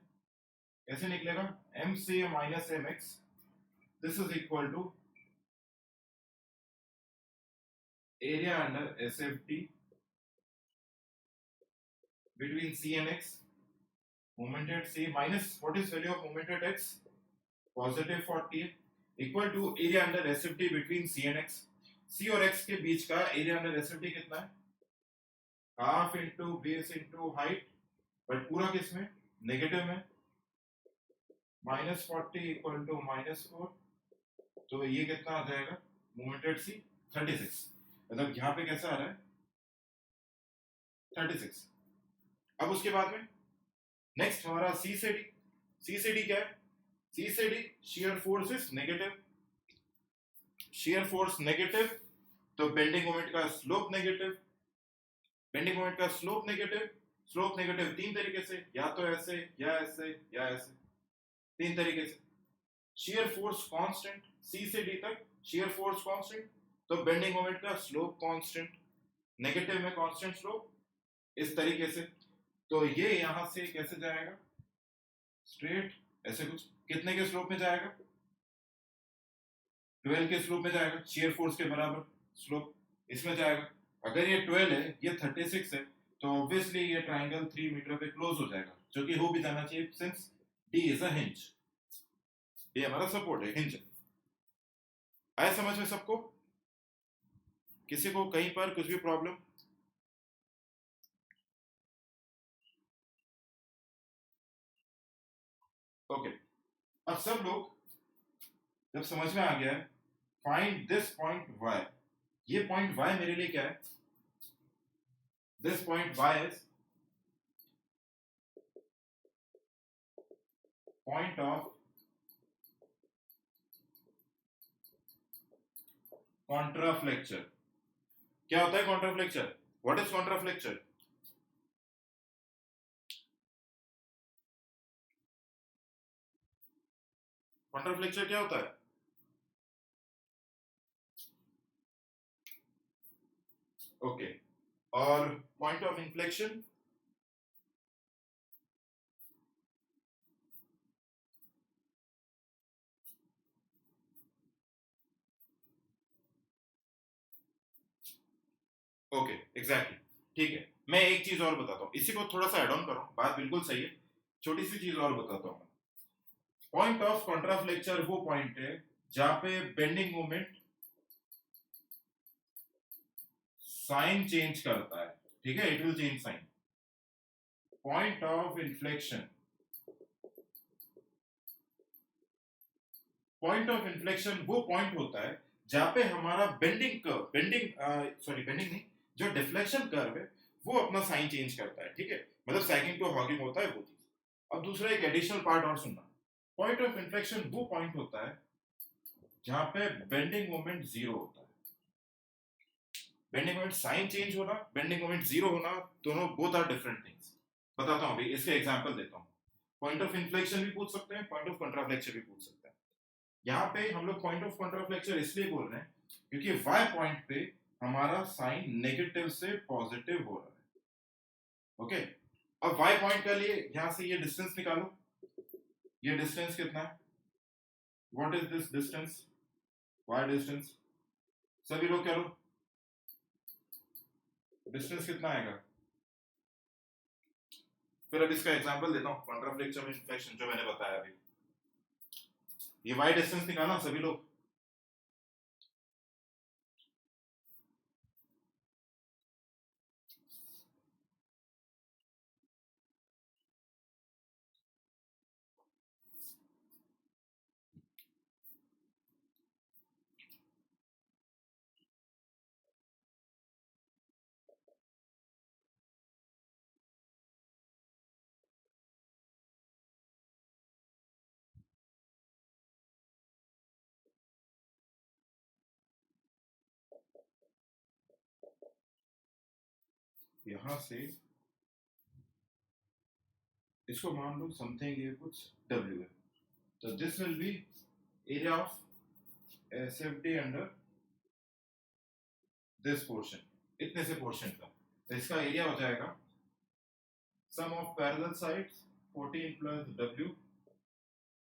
A: कैसे निकलेगा, M C minus M X, this is equal to area under S F T between c and x, moment at c minus what is value of moment at x, positive 40, equal to area under SFT between c and x, c और x के बीच का area under SFT कितना है, half into base into height, but पूरा किस में, negative में, -40 equal to -4, तो ये कितना आ जाएगा, मोमेंट एट सी 36, मतलब यहाँ पे कैसा आ रहा है 36। अब उसके बाद में नेक्स्ट हमारा सी से डी क्या है, सी से D shear force is negative, shear force negative तो बेंडिंग मोमेंट का स्लोप नेगेटिव, बेंडिंग मोमेंट का स्लोप नेगेटिव तीन तरीके से, या तो ऐसे या ऐसे या ऐसे, तीन तरीके से। shear force कांस्टेंट, सी से डी तक shear force कांस्टेंट तो बेंडिंग मोमेंट का स्लोप कांस्टेंट, नेगेटिव में कांस्टेंट स्लोप, इस तरीके से। तो ये यहां से कैसे जाएगा, स्ट्रेट ऐसे कुछ, कितने के स्लोप में जाएगा, 12 के स्लोप में जाएगा, shear force के बराबर स्लोप इसमें जाएगा। अगर ये 12 है, ये 36 है, तो ऑब्वियसली ये ट्राइंगल 3 मीटर पे क्लोज हो जाएगा, जो कि हो भी जाना चाहिए since D is a hinge, ये हमारा सपोर्ट है, हिंज। आया समझ में सबको, किसी को कहीं पर कुछ भी प्रॉब्लम? ओके, अब सब लोग जब समझ में आ गया है, फाइंड दिस पॉइंट y, ये पॉइंट y मेरे लिए क्या है, this point y is point of contraflexure. क्या होता है contraflexure, what is contraflexure, contraflexure क्या होता है, ओके। और point of inflection, okay exactly, ठीक है। मैं एक चीज और बताता हूँ, इसी को थोड़ा सा एड ऑन करो, बात बिल्कुल सही है, छोटी सी चीज और बताता हूँ। पॉइंट ऑफ कॉन्ट्राफ्लेक्चर वो पॉइंट है जहां पे बेंडिंग मोमेंट साइन चेंज करता है, ठीक है, it will change sign. Point of inflection, point of inflection वो पॉइंट होता है जहां पे हमारा बेंडिंग कर्व, बेंडिंग नहीं, जो डिफ्लेक्शन कर्व है वो अपना साइन चेंज करता है, ठीक है, मतलब सैगिंग टू हॉगिंग होता है वो चीज। अब दूसरा एक एडिशनल पार्ट और सुनना, पॉइंट ऑफ इन्फ्लेक्शन वो पॉइंट होता है जहां पे बेंडिंग मोमेंट जीरो होता है। बेंडिंग मोमेंट साइन चेंज होना, बेंडिंग मोमेंट जीरो होना, दोनों बोथ आर डिफरेंट थिंग्स। बताता हूं अभी, इसके एग्जांपल देता हूं। पॉइंट ऑफ इन्फ्लेक्शन भी पूछ सकते हैं, पॉइंट ऑफ कॉन्ट्राफ्लेक्चर भी पूछ सकते हैं। यहाँ पे हम लोग पॉइंट ऑफ कॉन्ट्राफ्लेक्चर इसलिए बोल रहे हैं क्योंकि y पॉइंट पे हमारा साइन नेगेटिव से पॉजिटिव हो रहा है, ओके। अब y पॉइंट के लिए यहां से ये डिस्टेंस निकालो, ये डिस्टेंस कितना है, what is this distance, y distance, सभी लोग क्या लो, डिस्टेंस कितना आएगा? फिर अब इसका एग्जांपल देता हूँ, कॉन्ट्राफ्लेक्चर में इन्फ्लेक्शन जो मैंने बताया अभी। ये वाई डिस्टेंस निकालना सभी लोग। यहां से इसको मान लो समथिंग ये कुछ W है, तो this will be area of SFD under this portion, इतने से पोर्शन का। तो इसका एरिया हो जाएगा sum of parallel sides 14 plus W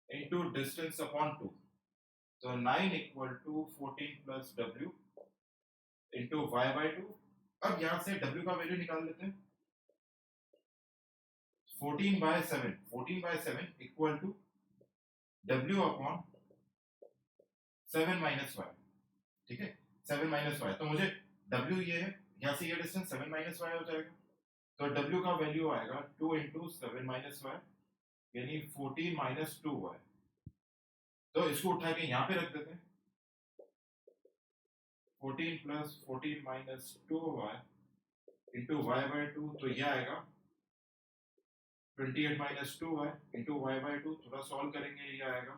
A: into distance upon 2, तो 9 equal to 14 plus W into y/2। अब यहां से W का वैल्यू निकाल लेते हैं। 14/7 equal to W upon 7 minus Y. ठीक है, 7 माइनस वाई, तो मुझे W ये है, यहाँ से ये डिस्टेंस 7 माइनस वाई हो जाएगा, तो W का वैल्यू आएगा 2 इंटू 7 माइनस वाई, यानी 14 माइनस 2y। तो इसको उठा के यहाँ पे रख देते हैं, 14 plus 14 minus 2y into y/2, तो यह आएगा 28 माइनस 2y इंटू y/2। थोड़ा सॉल्व करेंगे, ये आएगा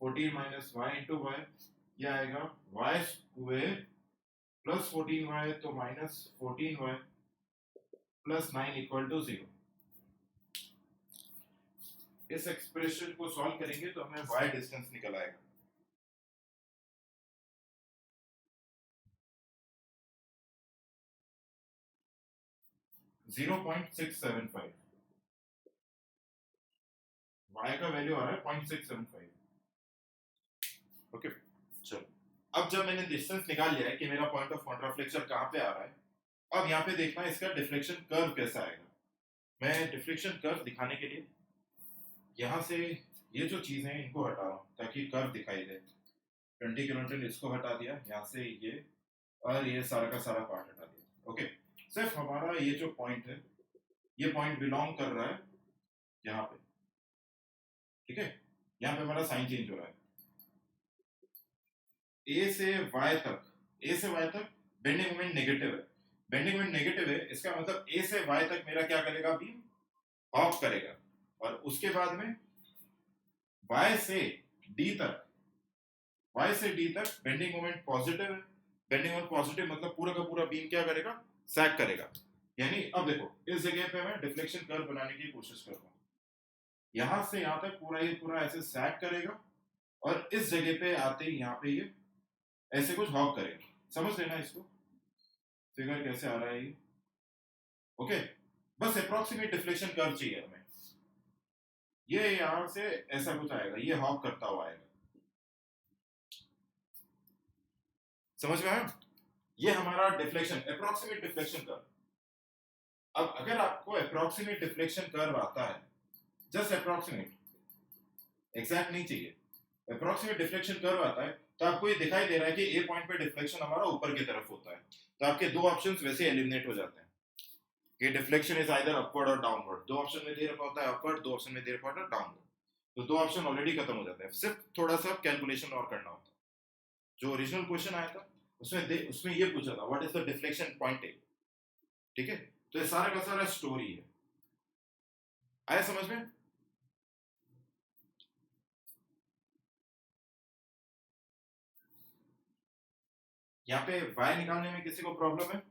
A: 14 माइनस y इंटू y, यह आएगा y स्क्वायर प्लस 14y, तो minus 14y plus 9 equal to 0। इस एक्सप्रेशन को सॉल्व करेंगे तो हमें y डिस्टेंस निकल आएगा। जीरो 0.675, y का वैल्यू आ रहा है 0.675। ओके, चलो अब जब मैंने डिस्टेंस निकाल लिया है कि मेरा पॉइंट ऑफ कॉन्ट्राफ्लेक्चर कहाँ पे आ रहा है, अब यहाँ पे देखना है इसका डिफ्लेक्शन कर्व कैसा आएगा। मैं डिफ्लेक्शन कर्व दिखाने के लिए यहाँ से ये जो चीजें हैं इनको हटा रहा हूँ ताकि कर्व दिखाई दे। 20 किलोमीटर इसको हटा दिया, यहाँ से ये और ये सारा का सारा पार्ट हटा दिया। ओके, सिर्फ हमारा ये जो पॉइंट है, ये पॉइंट बिलोंग कर रहा है यहाँ पे। ठीक है, यहाँ पे हमारा साइन चेंज हो रहा है। ए से वाई तक, ए से वाई तक बेंडिंग मोमेंट नेगेटिव है। बेंडिंग मोमेंट नेगेटिव है, इसका मतलब ए से वाई तक मेरा क्या करेगा, बीम हॉप करेगा। और उसके बाद में वाई से डी तक, वाई से डी तक बेंडिंग मोमेंट पॉजिटिव है। बेंडिंग मोमेंट पॉजिटिव मतलब पूरा का पूरा बीम क्या करेगा, सैग करेगा। यानी अब देखो इस जगह पे मैं डिफ्लेक्शन कर्व बनाने की कोशिश कर रहा हूँ, यहां से यहां तक पूरा ये पूरा ऐसे सैग करेगा, और इस जगह पे आते ही यहाँ पे ये ऐसे कुछ हॉप करेगा। समझ लेना इसको, फिगर कैसे आ रहा है ये। ओके, बस अप्रोक्सीमेट डिफ्लेक्शन कर्व चाहिए हमें। ये यहां से ऐसा कुछ आएगा, ये हॉप करता हुआ आएगा। समझ में आया? ये हमारा डिफ्लेक्शन, अप्रोक्सीमेट डिफ्लेक्शन कर्व। अब अगर आपको अप्रोक्सीमेट डिफ्लेक्शन कर्व आता है, जस्ट अप्रोक्सीमेट, एग्जैक्ट नहीं चाहिए, अप्रोक्सीमेट डिफ्लेक्शन कर्व आता है, तो आपको ये दिखाई दे रहा है कि ए पॉइंट पे डिफ्लेक्शन हमारा ऊपर की तरफ होता है, तो आपके दो ऑप्शंस वैसे एलिमिनेट हो जाते हैं कि डिफ्लेक्शन इज आइदर अपवर्ड और डाउनवर्ड। दो ऑप्शन में दे रखा होता है अपवर्ड, दो ऑप्शन में दे रखा होता है डाउनवर्ड, तो दो ऑप्शन ऑलरेडी खत्म हो जाते हैं। सिर्फ थोड़ा सा कैलकुलेशन और करना होता है। जो ओरिजिनल क्वेश्चन आया था उसमें ये पूछा था what is the deflection point A. ठीक है, तो ये सारा का सारा स्टोरी है। आया समझ में? यहाँ पे y निकालने में किसी को प्रॉब्लम है?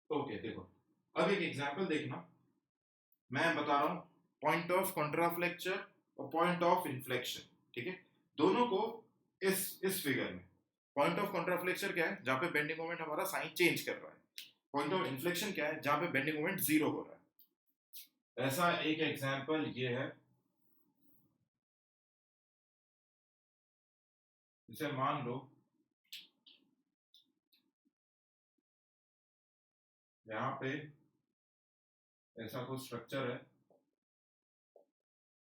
A: ओके, देखो अब एक एग्जांपल देखना, मैं बता रहा हूँ पॉइंट ऑफ कॉन्ट्राफ्लेक्चर और पॉइंट ऑफ इन्फ्लेक्शन। ठीक है, दोनों को इस फिगर में पॉइंट ऑफ कॉन्ट्राफ्लेक्चर क्या है, जहाँ पे बेंडिंग मोमेंट हमारा साइन चेंज कर रहा है। पॉइंट ऑफ इन्फ्लेक्शन क्या है, जहाँ पे बेंडिंग मोमेंट जीरो हो रहा है। ऐसा एक एग्जांपल ये है, जैसे मान लो यहाँ पे ऐसा कुछ स्ट्रक्चर है,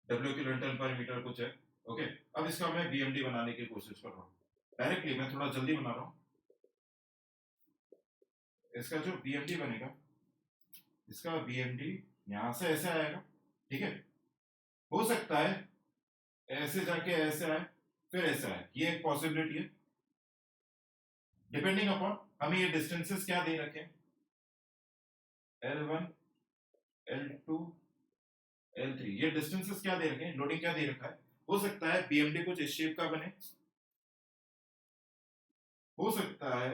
A: W किलोन्यूटन पर मीटर कुछ है। ओके, अब इसका मैं BMD बनाने की कोशिश कर रहा हूँ। डायरेक्टली मैं थोड़ा जल्दी बना रहा हूँ। इसका जो BMD बनेगा, इसका BMD यहां से ऐसे आएगा, ठीक है। हो सकता है ऐसे जाके ऐसे आए, फिर ऐसे आए, ये एक पॉसिबिलिटी है। डिपेंडिंग अपॉन हमें ये डिस्टेंसेस क्या दे रखे हैं, L1, L2, L3, ये डिस्टेंसेस क्या दे रखे हैं, लोडिंग क्या दे रखा है। हो सकता है BMD कुछ इस शेप का बने, हो सकता है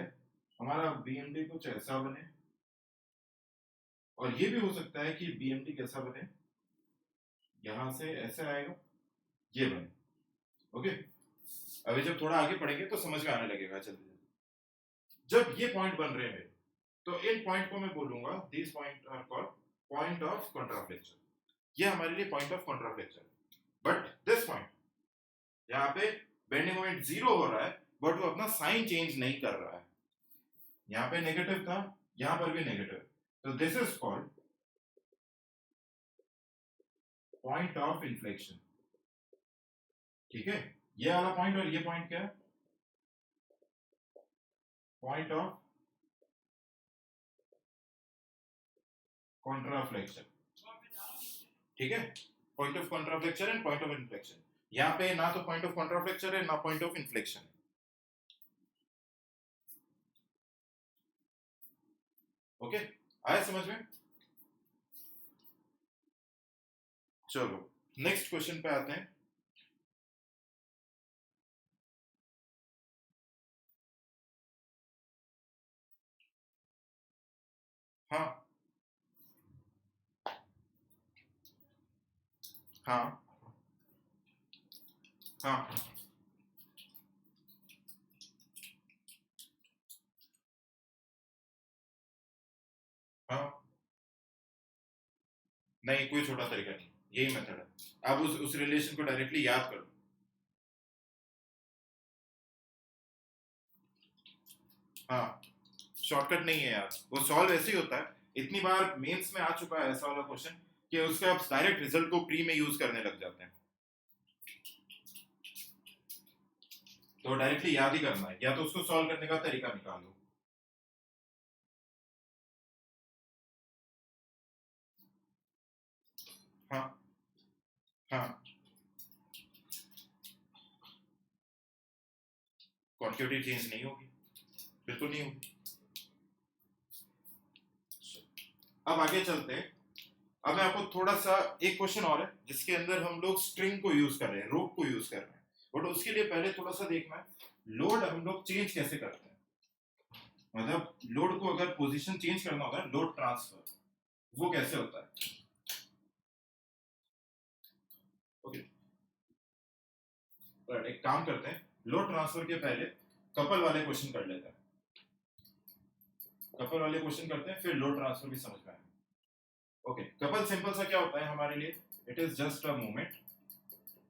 A: हमारा BMD कुछ ऐसा बने, और ये भी हो सकता है कि BMD कैसा बने, यहां से ऐसे आएगा, ये बने। ओके, अभी जब थोड़ा आगे पढ़ेंगे तो समझ में आने लगेगा जल्दी जल्दी। जब ये पॉइंट बन रहे हैं तो इन पॉइंट को मैं बोलूंगा this point are called point of contraflexion. ये हमारे लिए point of contraflexion. But this point, यहाँ पे बेंडिंग मोमेंट 0 हो रहा है, बट वो अपना साइन चेंज नहीं कर रहा है। यहाँ पे नेगेटिव था, यहाँ पर भी नेगेटिव, तो this is called point of inflection. ठीक है, ये वाला पॉइंट और ये पॉइंट क्या है, पॉइंट ऑफ कॉन्ट्राफ्लेक्शन। ठीक है, point of contraflexion and point of inflection. यहाँ पे ना तो पॉइंट ऑफ कॉन्ट्राफ्लेक्शन है ना पॉइंट ऑफ इन्फ्लेक्शन है। ओके, आया समझ में। चलो नेक्स्ट क्वेश्चन पे आते हैं। हाँ हाँ हाँ, हाँ, नहीं कोई छोटा तरीका नहीं, यही मेथड है। आप उस रिलेशन को डायरेक्टली याद कर लो। हाँ, शॉर्टकट नहीं है यार, वो सॉल्व ऐसे ही होता है। इतनी बार मेंस में आ चुका है ऐसा वाला क्वेश्चन कि उसके आप डायरेक्ट रिजल्ट को प्री में यूज करने लग जाते हैं। तो डायरेक्टली याद ही करना है, या तो उसको सॉल्व करने का तरीका निकाल लो। हाँ हाँ, क्वांटिटी चेंज नहीं होगी, बिल्कुल नहीं होगी। अब आगे चलते हैं। अब मैं आपको थोड़ा सा एक क्वेश्चन और है जिसके अंदर हम लोग स्ट्रिंग को यूज कर रहे हैं, रोप को यूज कर रहे हैं, बट उसके लिए पहले थोड़ा सा देखना है लोड हम लोग चेंज कैसे करते हैं। मतलब लोड को अगर पोजीशन चेंज करना होता है, लोड ट्रांसफर, वो कैसे होता है। ओके, एक काम करते हैं, लोड ट्रांसफर के पहले कपल वाले क्वेश्चन कर लेते हैं। कपल वाले क्वेश्चन करते हैं, फिर लोड ट्रांसफर भी समझ में आएगा। ओके, कपल सिंपल सा क्या होता है हमारे लिए, it is just a movement,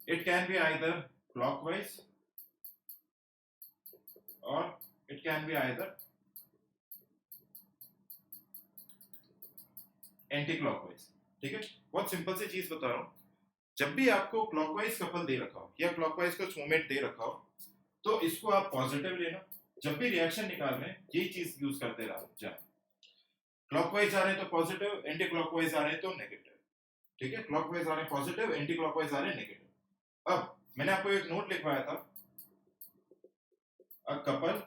A: it can be either clockwise और it can be either anticlockwise. ठीक है, बहुत सिंपल सी चीज बता रहा हूं, जब भी आपको क्लॉकवाइज कपल दे रखा हो या क्लॉकवाइज कुछ मूवमेंट दे रखा हो, तो इसको आप पॉजिटिव लेना। जब भी रिएक्शन निकाल रहे हैं यही चीज यूज करते रहो जाए। क्लॉकवाइज आ रहे हैं तो पॉजिटिव, एंटी क्लॉकवाइज आ रहे हैं तो नेगेटिव। ठीक है, क्लॉकवाइज आ रहे हैं पॉजिटिव, एंटी क्लॉकवाइज आ रहे हैं नेगेटिव। अब मैंने आपको एक नोट लिखवाया था, a couple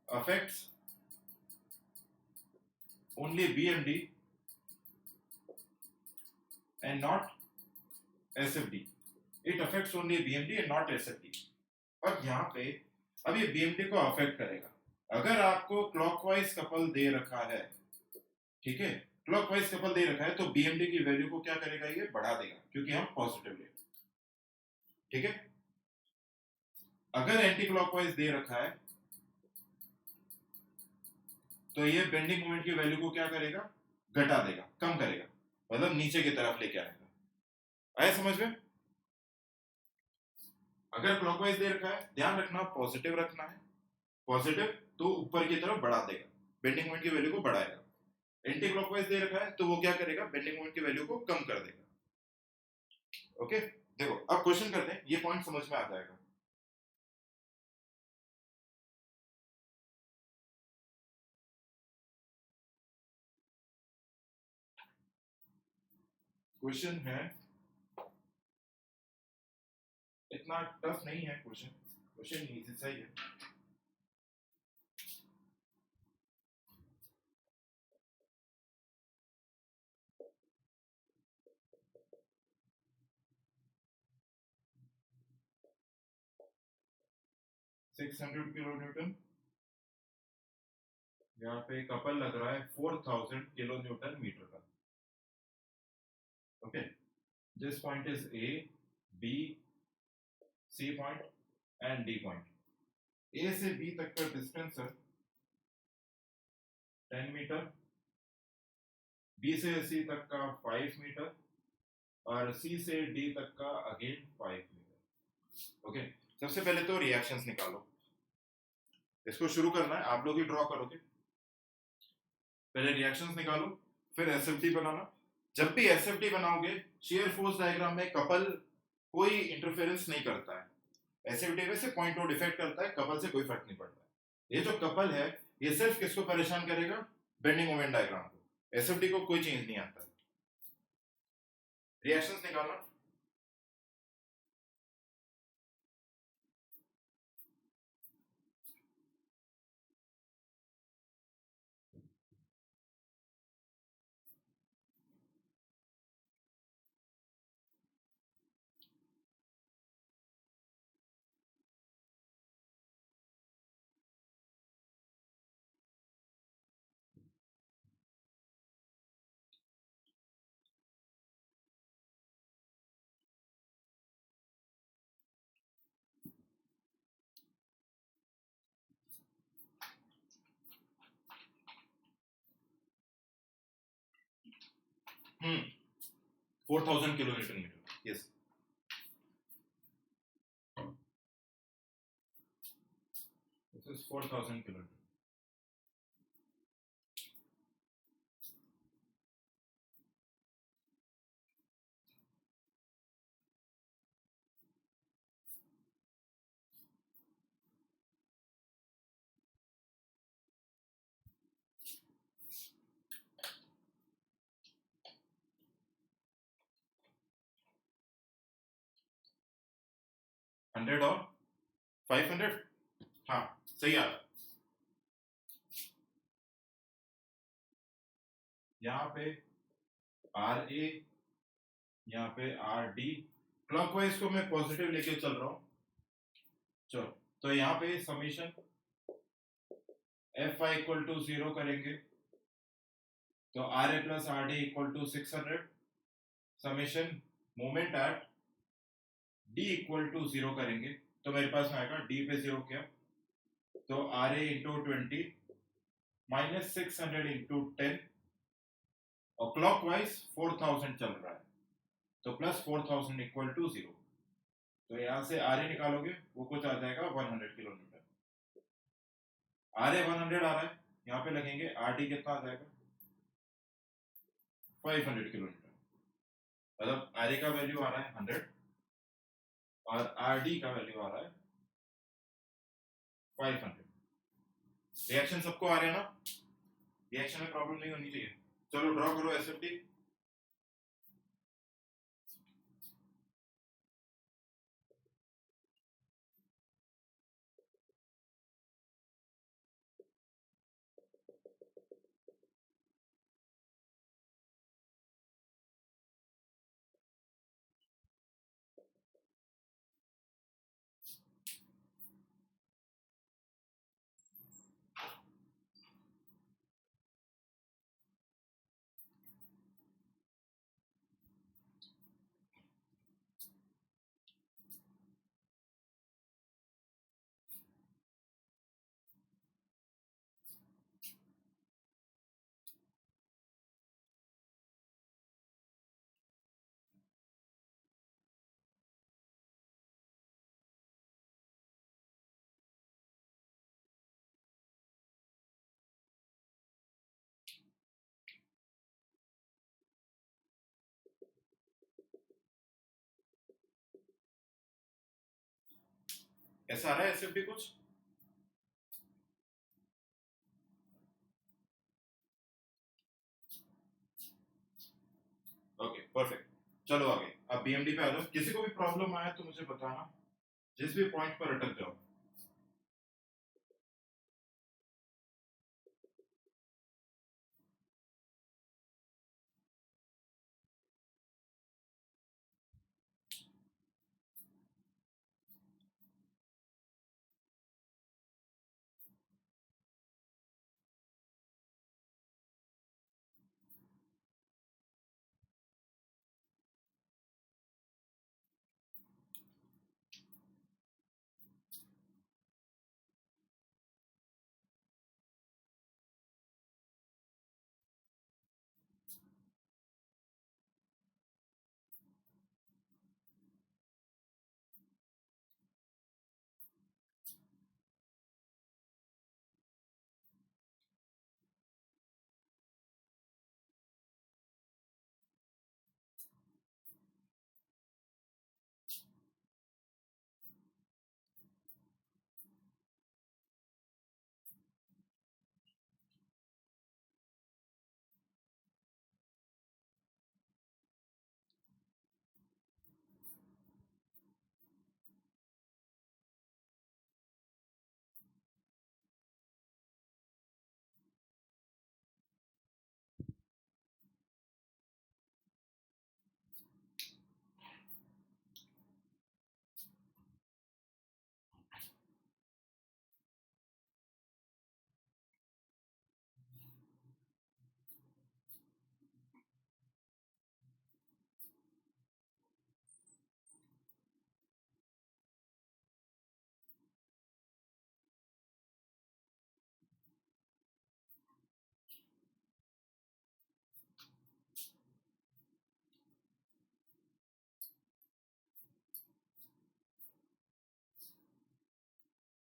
A: affects only BMD and not SFD. It affects only BMD and not SFD. अब यहाँ पे अब ये BMD को अफेक्ट करेगा अगर आपको क्लॉकवाइज कपल दे रखा है। ठीक है, क्लॉकवाइज कपल दे रखा है तो BMD की वैल्यू को क्या करेगा, ये बढ़ा देगा क्योंकि हम पॉजिटिव ले। ठीक है, अगर एंटी क्लॉकवाइज दे रखा है तो ये बेंडिंग मोमेंट की वैल्यू को क्या करेगा, घटा देगा, कम करेगा, मतलब नीचे की तरफ लेके आएगा। आया समझ में। अगर क्लॉकवाइज दे रखा है, ध्यान रखना पॉजिटिव रखना है, पॉजिटिव तो ऊपर की तरफ बढ़ा देगा, बेंडिंग मोमेंट की वैल्यू को बढ़ाएगा। एंटी क्लॉकवाइज दे रखा है तो वो क्या करेगा, बेंडिंग मोमेंट की वैल्यू को कम कर देगा। ओके, देखो अब क्वेश्चन करते हैं, ये पॉइंट समझ में आ जाएगा। क्वेश्चन है, इतना टफ नहीं है क्वेश्चन, क्वेश्चन इजी सा ही है। सिक्स 600 किलो न्यूटन, यहाँ पे कपल लग रहा है 4000 किलो न्यूटन मीटर का। Okay, this point is A, B, C point and D point. A से बी तक का डिस्टेंस है 10 मीटर, बी से सी तक का 5 मीटर और सी से डी तक का अगेन 5 मीटर। ओके, सबसे पहले तो रिएक्शंस निकालो, इसको शुरू करना है, आप लोग ही ड्रॉ करोगे। पहले रिएक्शंस निकालो, फिर एसएफटी बनाना। जब भी एसएफटी बनाओगे, शेयर फोर्स डायग्राम में कपल कोई इंटरफेरेंस नहीं करता है। एसएफटी में से पॉइंट आउट इफेक्ट करता है, कपल से कोई फर्क नहीं पड़ता। ये जो कपल है, ये सिर्फ किसको परेशान करेगा, बेंडिंग मोमेंट डायग्राम को। एसएफटी को कोई चेंज नहीं आता। रिएक्शंस निकालना, hmm 4000 kilo newton metre, yes. This is 4000 kilo newton. Hundred और 500, हाँ सही आ रहा। यहाँ पे आर ए, यहाँ पे आर डी, क्लॉकवाइज को मैं पॉजिटिव लेके चल रहा हूँ। चलो, तो यहाँ पे summation F I equal to 0 करेंगे तो R A plus R D equal to 600। Summation moment at D equal to 0 करेंगे तो मेरे पास में आएगा डी पे 0 क्या, तो R A into 20 minus 600 into 10, और क्लॉकवाइज 4000 चल रहा है तो प्लस 4000 इक्वल टू 0। तो यहां से आर ए निकालोगे वो कुछ आ जाएगा 100 किलो न्यूटन। आर ए 100 आ रहा है, यहाँ पे लगेंगे आर डी कितना आ जाएगा 500 किलो न्यूटन। मतलब आर ए का वैल्यू आ रहा है 100 और आर डी का वैल्यू आ रहा है 500। रिएक्शन सबको आ रहे हैं ना, रिएक्शन में प्रॉब्लम नहीं होनी चाहिए। चलो ड्रॉ करो एसएफटी। ऐसा आ रहा है एसएफडी कुछ? ओके परफेक्ट, चलो आगे। अब बीएमडी पे आ जाओ। किसी को भी प्रॉब्लम आया तो मुझे बताना, जिस भी पॉइंट पर अटक जाओ।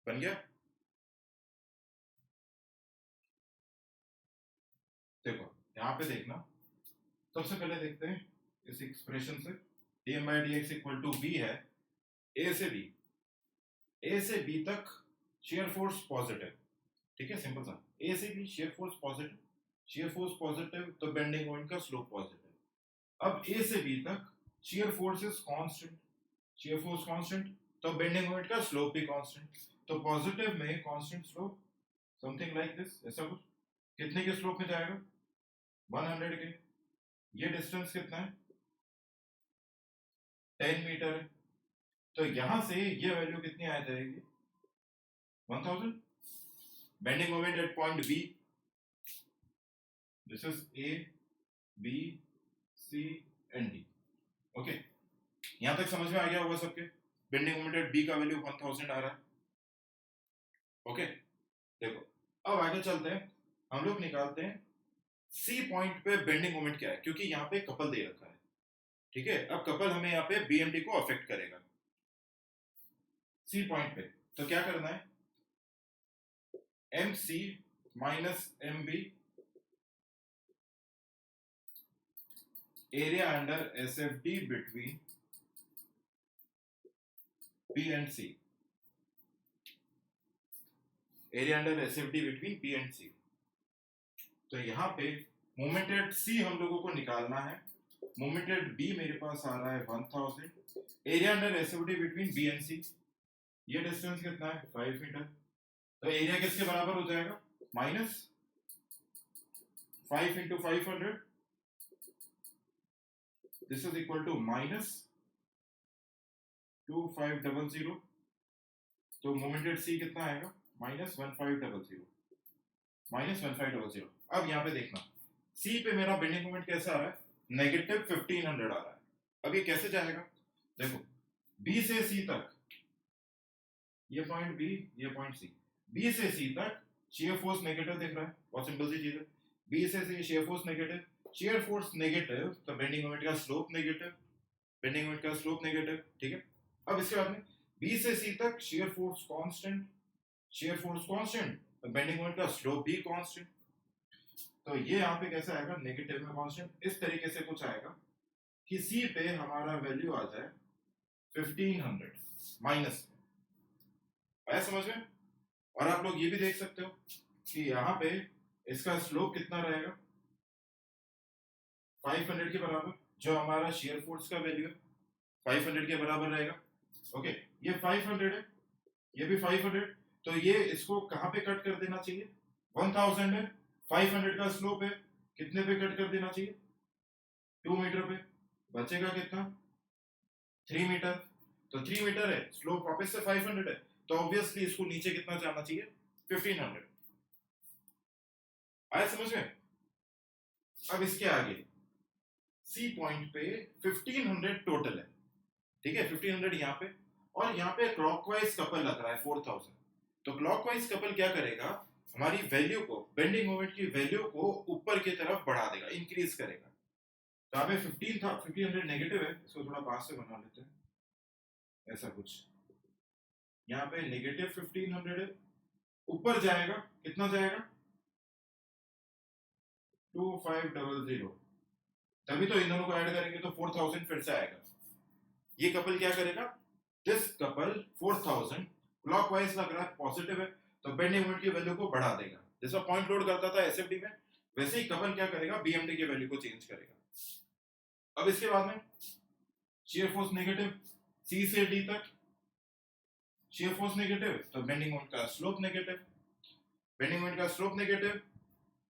A: बन गया? देखो यहाँ पे देखना, सबसे पहले देखते हैं इस एक्सप्रेशन से dm by dx equal to b है a से b, a से b तक shear फोर्स पॉजिटिव, ठीक है सिंपल सा। a से b shear force positive, shear force positive तो बेंडिंग मोमेंट का स्लोप पॉजिटिव। अब a से b तक shear force is constant, shear force constant तो बेंडिंग मोमेंट का स्लोप भी कांस्टेंट, तो पॉजिटिव में constant slope something like this, ऐसा कुछ। कितने के स्लोप में जाएगा? 100 के। ये डिस्टेंस कितना है? 10 मीटर है, तो यहां से ये वैल्यू कितनी आ जाएगी? 1000। Bending moment at point B, this is A B C and D. Okay, यहां तक समझ में आ गया होगा सबके? बेंडिंग मोमेंट एट बी का वैल्यू 1000 आ रहा है। ओके देखो, अब आगे चलते हैं, हम लोग निकालते हैं सी पॉइंट पे बेंडिंग मोमेंट क्या है, क्योंकि यहाँ पे कपल दे रखा है, ठीक है। अब कपल हमें यहाँ पे बीएमडी को अफेक्ट करेगा सी पॉइंट पे, तो क्या करना है? M C minus M B area under S F D between B and C, area under S F D between B and C. तो यहाँ पे मोमेंट एट सी हम लोगों को निकालना है। मोमेंट एट बी मेरे पास आ रहा है 1000, area under S F D between B and C, ये डिस्टेंस कितना है? 5 मीटर। तो एरिया किसके बराबर हो जाएगा? Minus 5 into 500, this is equal to minus 2500। तो मोमेंटेड सी कितना आएगा? Minus 1500, minus 1500। अब यहाँ पे देखना, सी पे मेरा बेंडिंग मोमेंट कैसा आ रहा है? नेगेटिव 1500 आ रहा है। अब ये कैसे जाएगा? देखो, बी से सी तक, ये पॉइंट बी, ये पॉइंट सी, बी से सी तक शेयर फोर्स नेगेटिव दिख रहा है, बहुत सिंपल सी चीज है। बी से C shear force negative, shear force negative तो बेंडिंग मोमेंट का स्लोप नेगेटिव, बेंडिंग मोमेंट का स्लोप नेगेटिव, ठीक है। अब इसके बाद में बी से सी तक shear force constant, shear force constant तो बेंडिंग मोमेंट का स्लोप भी कांस्टेंट, तो ये यहाँ पे कैसे आएगा? नेगेटिव में कांस्टेंट। इस तरीके से कुछ आएगा कि सी पे हमारा वैल्यू आ जाए 1500 माइनस, आया समझ में? और आप लोग ये भी देख सकते हो कि यहाँ पे इसका स्लोप कितना रहेगा, 500 के बराबर, जो हमारा शेयर फोर्स का वैल्यू है 500 के बराबर रहेगा। ओके, ये 500 है, ये भी 500, तो ये इसको कहाँ पे कट कर देना चाहिए, 1000 है, 500 का स्लोप है, कितने पे कट कर देना चाहिए, 2 मीटर पे, बचेगा कितना, 3 मीटर। तो 3 मीटर है, स्लोप वापस से 500 है, तो ऑब्वियसली इसको नीचे कितना जाना चाहिए, 1500। आया समझ में? अब इसके आगे सी पॉइंट पे 1500 टोटल है, ठीक है, 1500 यहाँ पे, और यहाँ पे क्लॉकवाइज कपल लग रहा है 4000। तो क्लॉकवाइज कपल क्या करेगा, हमारी वैल्यू को, बेंडिंग मोमेंट की वैल्यू को ऊपर की तरफ बढ़ा देगा, इंक्रीज करेगा। तो यहाँ पे 1500 नेगेटिव है, इसको थोड़ा पास से बना लेते हैं, ऐसा कुछ, यहाँ पे नेगेटिव 1500 है, ऊपर जाएगा, कितना जाएगा, 2500, तभी तो इन दोनों को ऐड करेंगे तो 4000 फिर से आएगा। ये कपल क्या करेगा, दिस कपल 4000 क्लॉकवाइज लग रहा है, पॉजिटिव है, तो बेंडिंग मोमेंट की वैल्यू को बढ़ा देगा। जैसा पॉइंट लोड करता था एसएफडी में, वैसे ही कपल क्या करेगा, बीएमडी की वैल्यू को चेंज करेगा। अब इसके बाद में शियर फोर्स नेगेटिव, सी से डी तक शियर फोर्स नेगेटिव, तो बेंडिंग मोमेंट का स्लोप नेगेटिव, बेंडिंग मोमेंट का स्लोप नेगेटिव,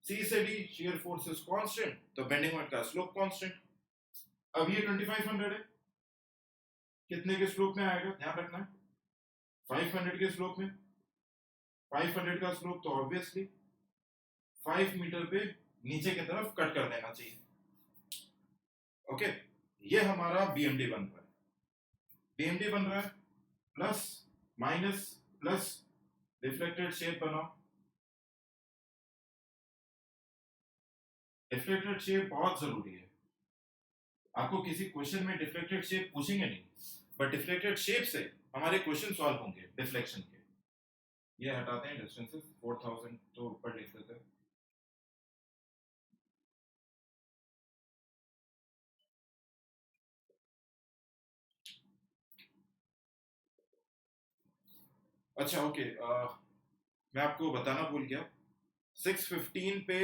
A: सी से D shear force is constant, तो बेंडिंग मोमेंट का स्लोप कांस्टेंट। अब ये 2500 है, कितने के स्लोप में आएगा, ध्यान रखना है, 500 के स्लोप में, 500 का स्लोप तो ऑब्वियसली 5 मीटर पे नीचे की तरफ कट कर देना चाहिए। ओके, ये हमारा बीएमडी बन रहा है, बीएमडी बन रहा है, plus minus plus deflected shape बनाओ। डिफ्लेक्टेड शेप बहुत जरूरी है, आपको किसी क्वेश्चन में डिफ्लेक्टेड शेप पूछेंगे नहीं, बट डिफ्लेक्टेड शेप से हमारे क्वेश्चन सॉल्व होंगे डिफ्लेक्शन के। ये हटाते हैं डिस्टेंसेस, 4000 तो ऊपर लिख देते हैं। अच्छा ओके, मैं आपको बताना भूल गया, 615 पे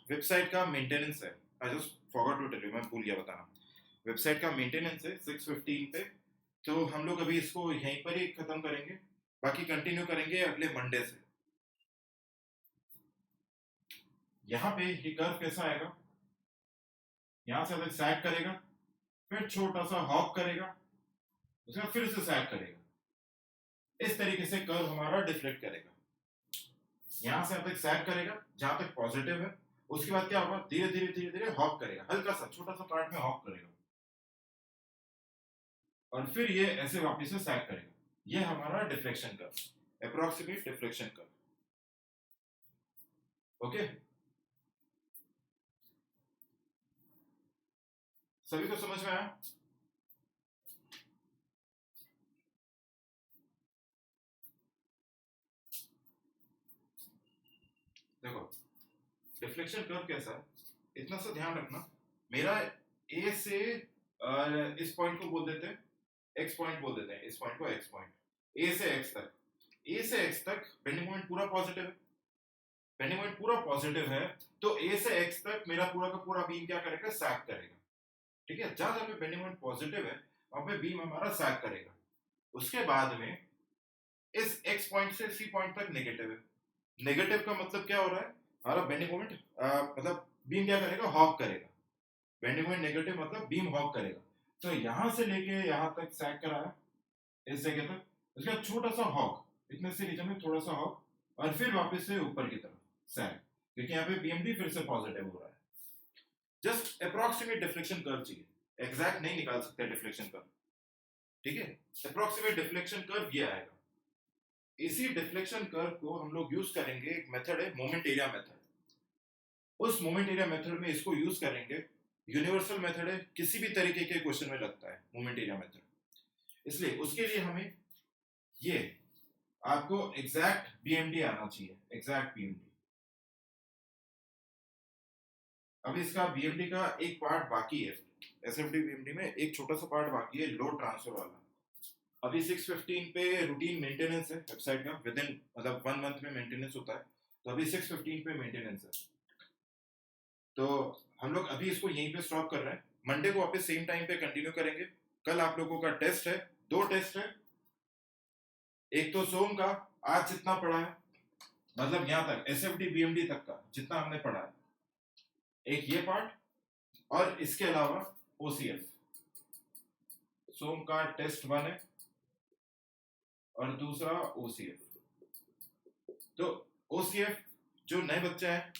A: वेबसाइट का मेंटेनेंस है, I just forgot to tell you, मैं भूल गया बताना, वेबसाइट का मेंटेनेंस है 615 पे। तो हम लोग अभी इसको यहीं पर ही खत्म करेंगे, बाकी कंटिन्यू करेंगे अगले मंडे से। यहाँ पे ये कर्व कैसा आएगा, यहाँ से अलग सैग करेगा, फिर छोटा सा हॉक करेगा, उसके बाद फिर से सैग करेगा, इस तरीके से कर्व हमारा डिफ्लेक्ट करेगा। यहाँ से अब तक सैग करेगा जहां तक पॉजिटिव है, उसके बाद क्या होगा, धीरे धीरे धीरे धीरे हॉक करेगा, हल्का सा छोटा सा पार्ट में हॉक करेगा, और फिर ये ऐसे वापस से सैग करेगा। ये हमारा deflection curve, approximate deflection curve. Okay, सभी को समझ में आया? देखो डिफ्लेक्शन कर्व कैसा है, इतना सा ध्यान रखना, मेरा ए से इस पॉइंट को बोल देते हैं एक्स पॉइंट, बोल देते हैं इस पॉइंट को एक्स पॉइंट, ए से एक्स तक, ए से एक्स तक बेंडिंग मोमेंट पूरा पॉजिटिव है, बेंडिंग मोमेंट पूरा पॉजिटिव है, तो ए से एक्स तक मेरा पूरा का पूरा बीम क्या करेगा, सैग करेगा। ठीक है, जहां जहां पे बेंडिंग मोमेंट पॉजिटिव है वहां पे बीम हमारा सैग करेगा। उसके बाद में इस एक्स पॉइंट से सी पॉइंट तक नेगेटिव है, नेगेटिव का मतलब क्या हो रहा है, हमारा बेंडिंग मोमेंट मतलब बीम क्या करेगा, हॉक करेगा, बेंडिंग मोमेंट नेगेटिव मतलब बीम हॉक करेगा। तो यहां से लेके यहां तक सैग कराया, इस जगह तक, उसके बाद छोटा सा हॉक, इतने से नीचे में थोड़ा सा हॉक, और फिर वापस से ऊपर की तरफ सैग, क्योंकि यहाँ पे बीएमडी फिर से पॉजिटिव हो रहा है। जस्ट अप्रोक्सीमेट डिफ्लेक्शन कर्व चाहिए, एग्जैक्ट नहीं निकाल सकते डिफ्लेक्शन कर्व, ठीक है, अप्रोक्सीमेट डिफ्लेक्शन कर्व ये आएगा। इसी डिफ्लेक्शन कर्व को हम लोग यूज करेंगे, एक मेथड है मोमेंट एरिया मेथड, उस मोमेंट एरिया मेथड में इसको यूज करेंगे, यूनिवर्सल मेथड है, किसी भी तरीके के क्वेश्चन में लगता है मोमेंट एरिया मेथड, इसलिए उसके लिए हमें ये आपको एग्जैक्ट बीएमडी आना चाहिए, एग्जैक्ट बीएमडी। अब इसका बीएमडी का एक पार्ट बाकी है, एसएफडी बीएमडी में एक छोटा सा पार्ट बाकी है, लोड ट्रांसफर वाला, अभी 6:15 पे रूटीन मेंटेनेंस है वेबसाइट का, विद इन मतलब 1 मंथ में मेंटेनेंस होता है, तो अभी 6:15 पे मेंटेनेंस है। तो हम लोग अभी इसको यहीं पे स्टॉप कर रहे हैं, मंडे को वापस सेम टाइम पे कंटिन्यू करेंगे। कल आप लोगों का टेस्ट है, 2 टेस्ट है, एक तो सोम का आज जितना पढ़ा है, मतलब यहाँ तक SFD BMD तक का जितना हमने पढ़ा है, एक ये पार्ट, और इसके अलावा OCF। सोम का टेस्ट 1 है और दूसरा OCF। तो OCF जो नए बच्चे हैं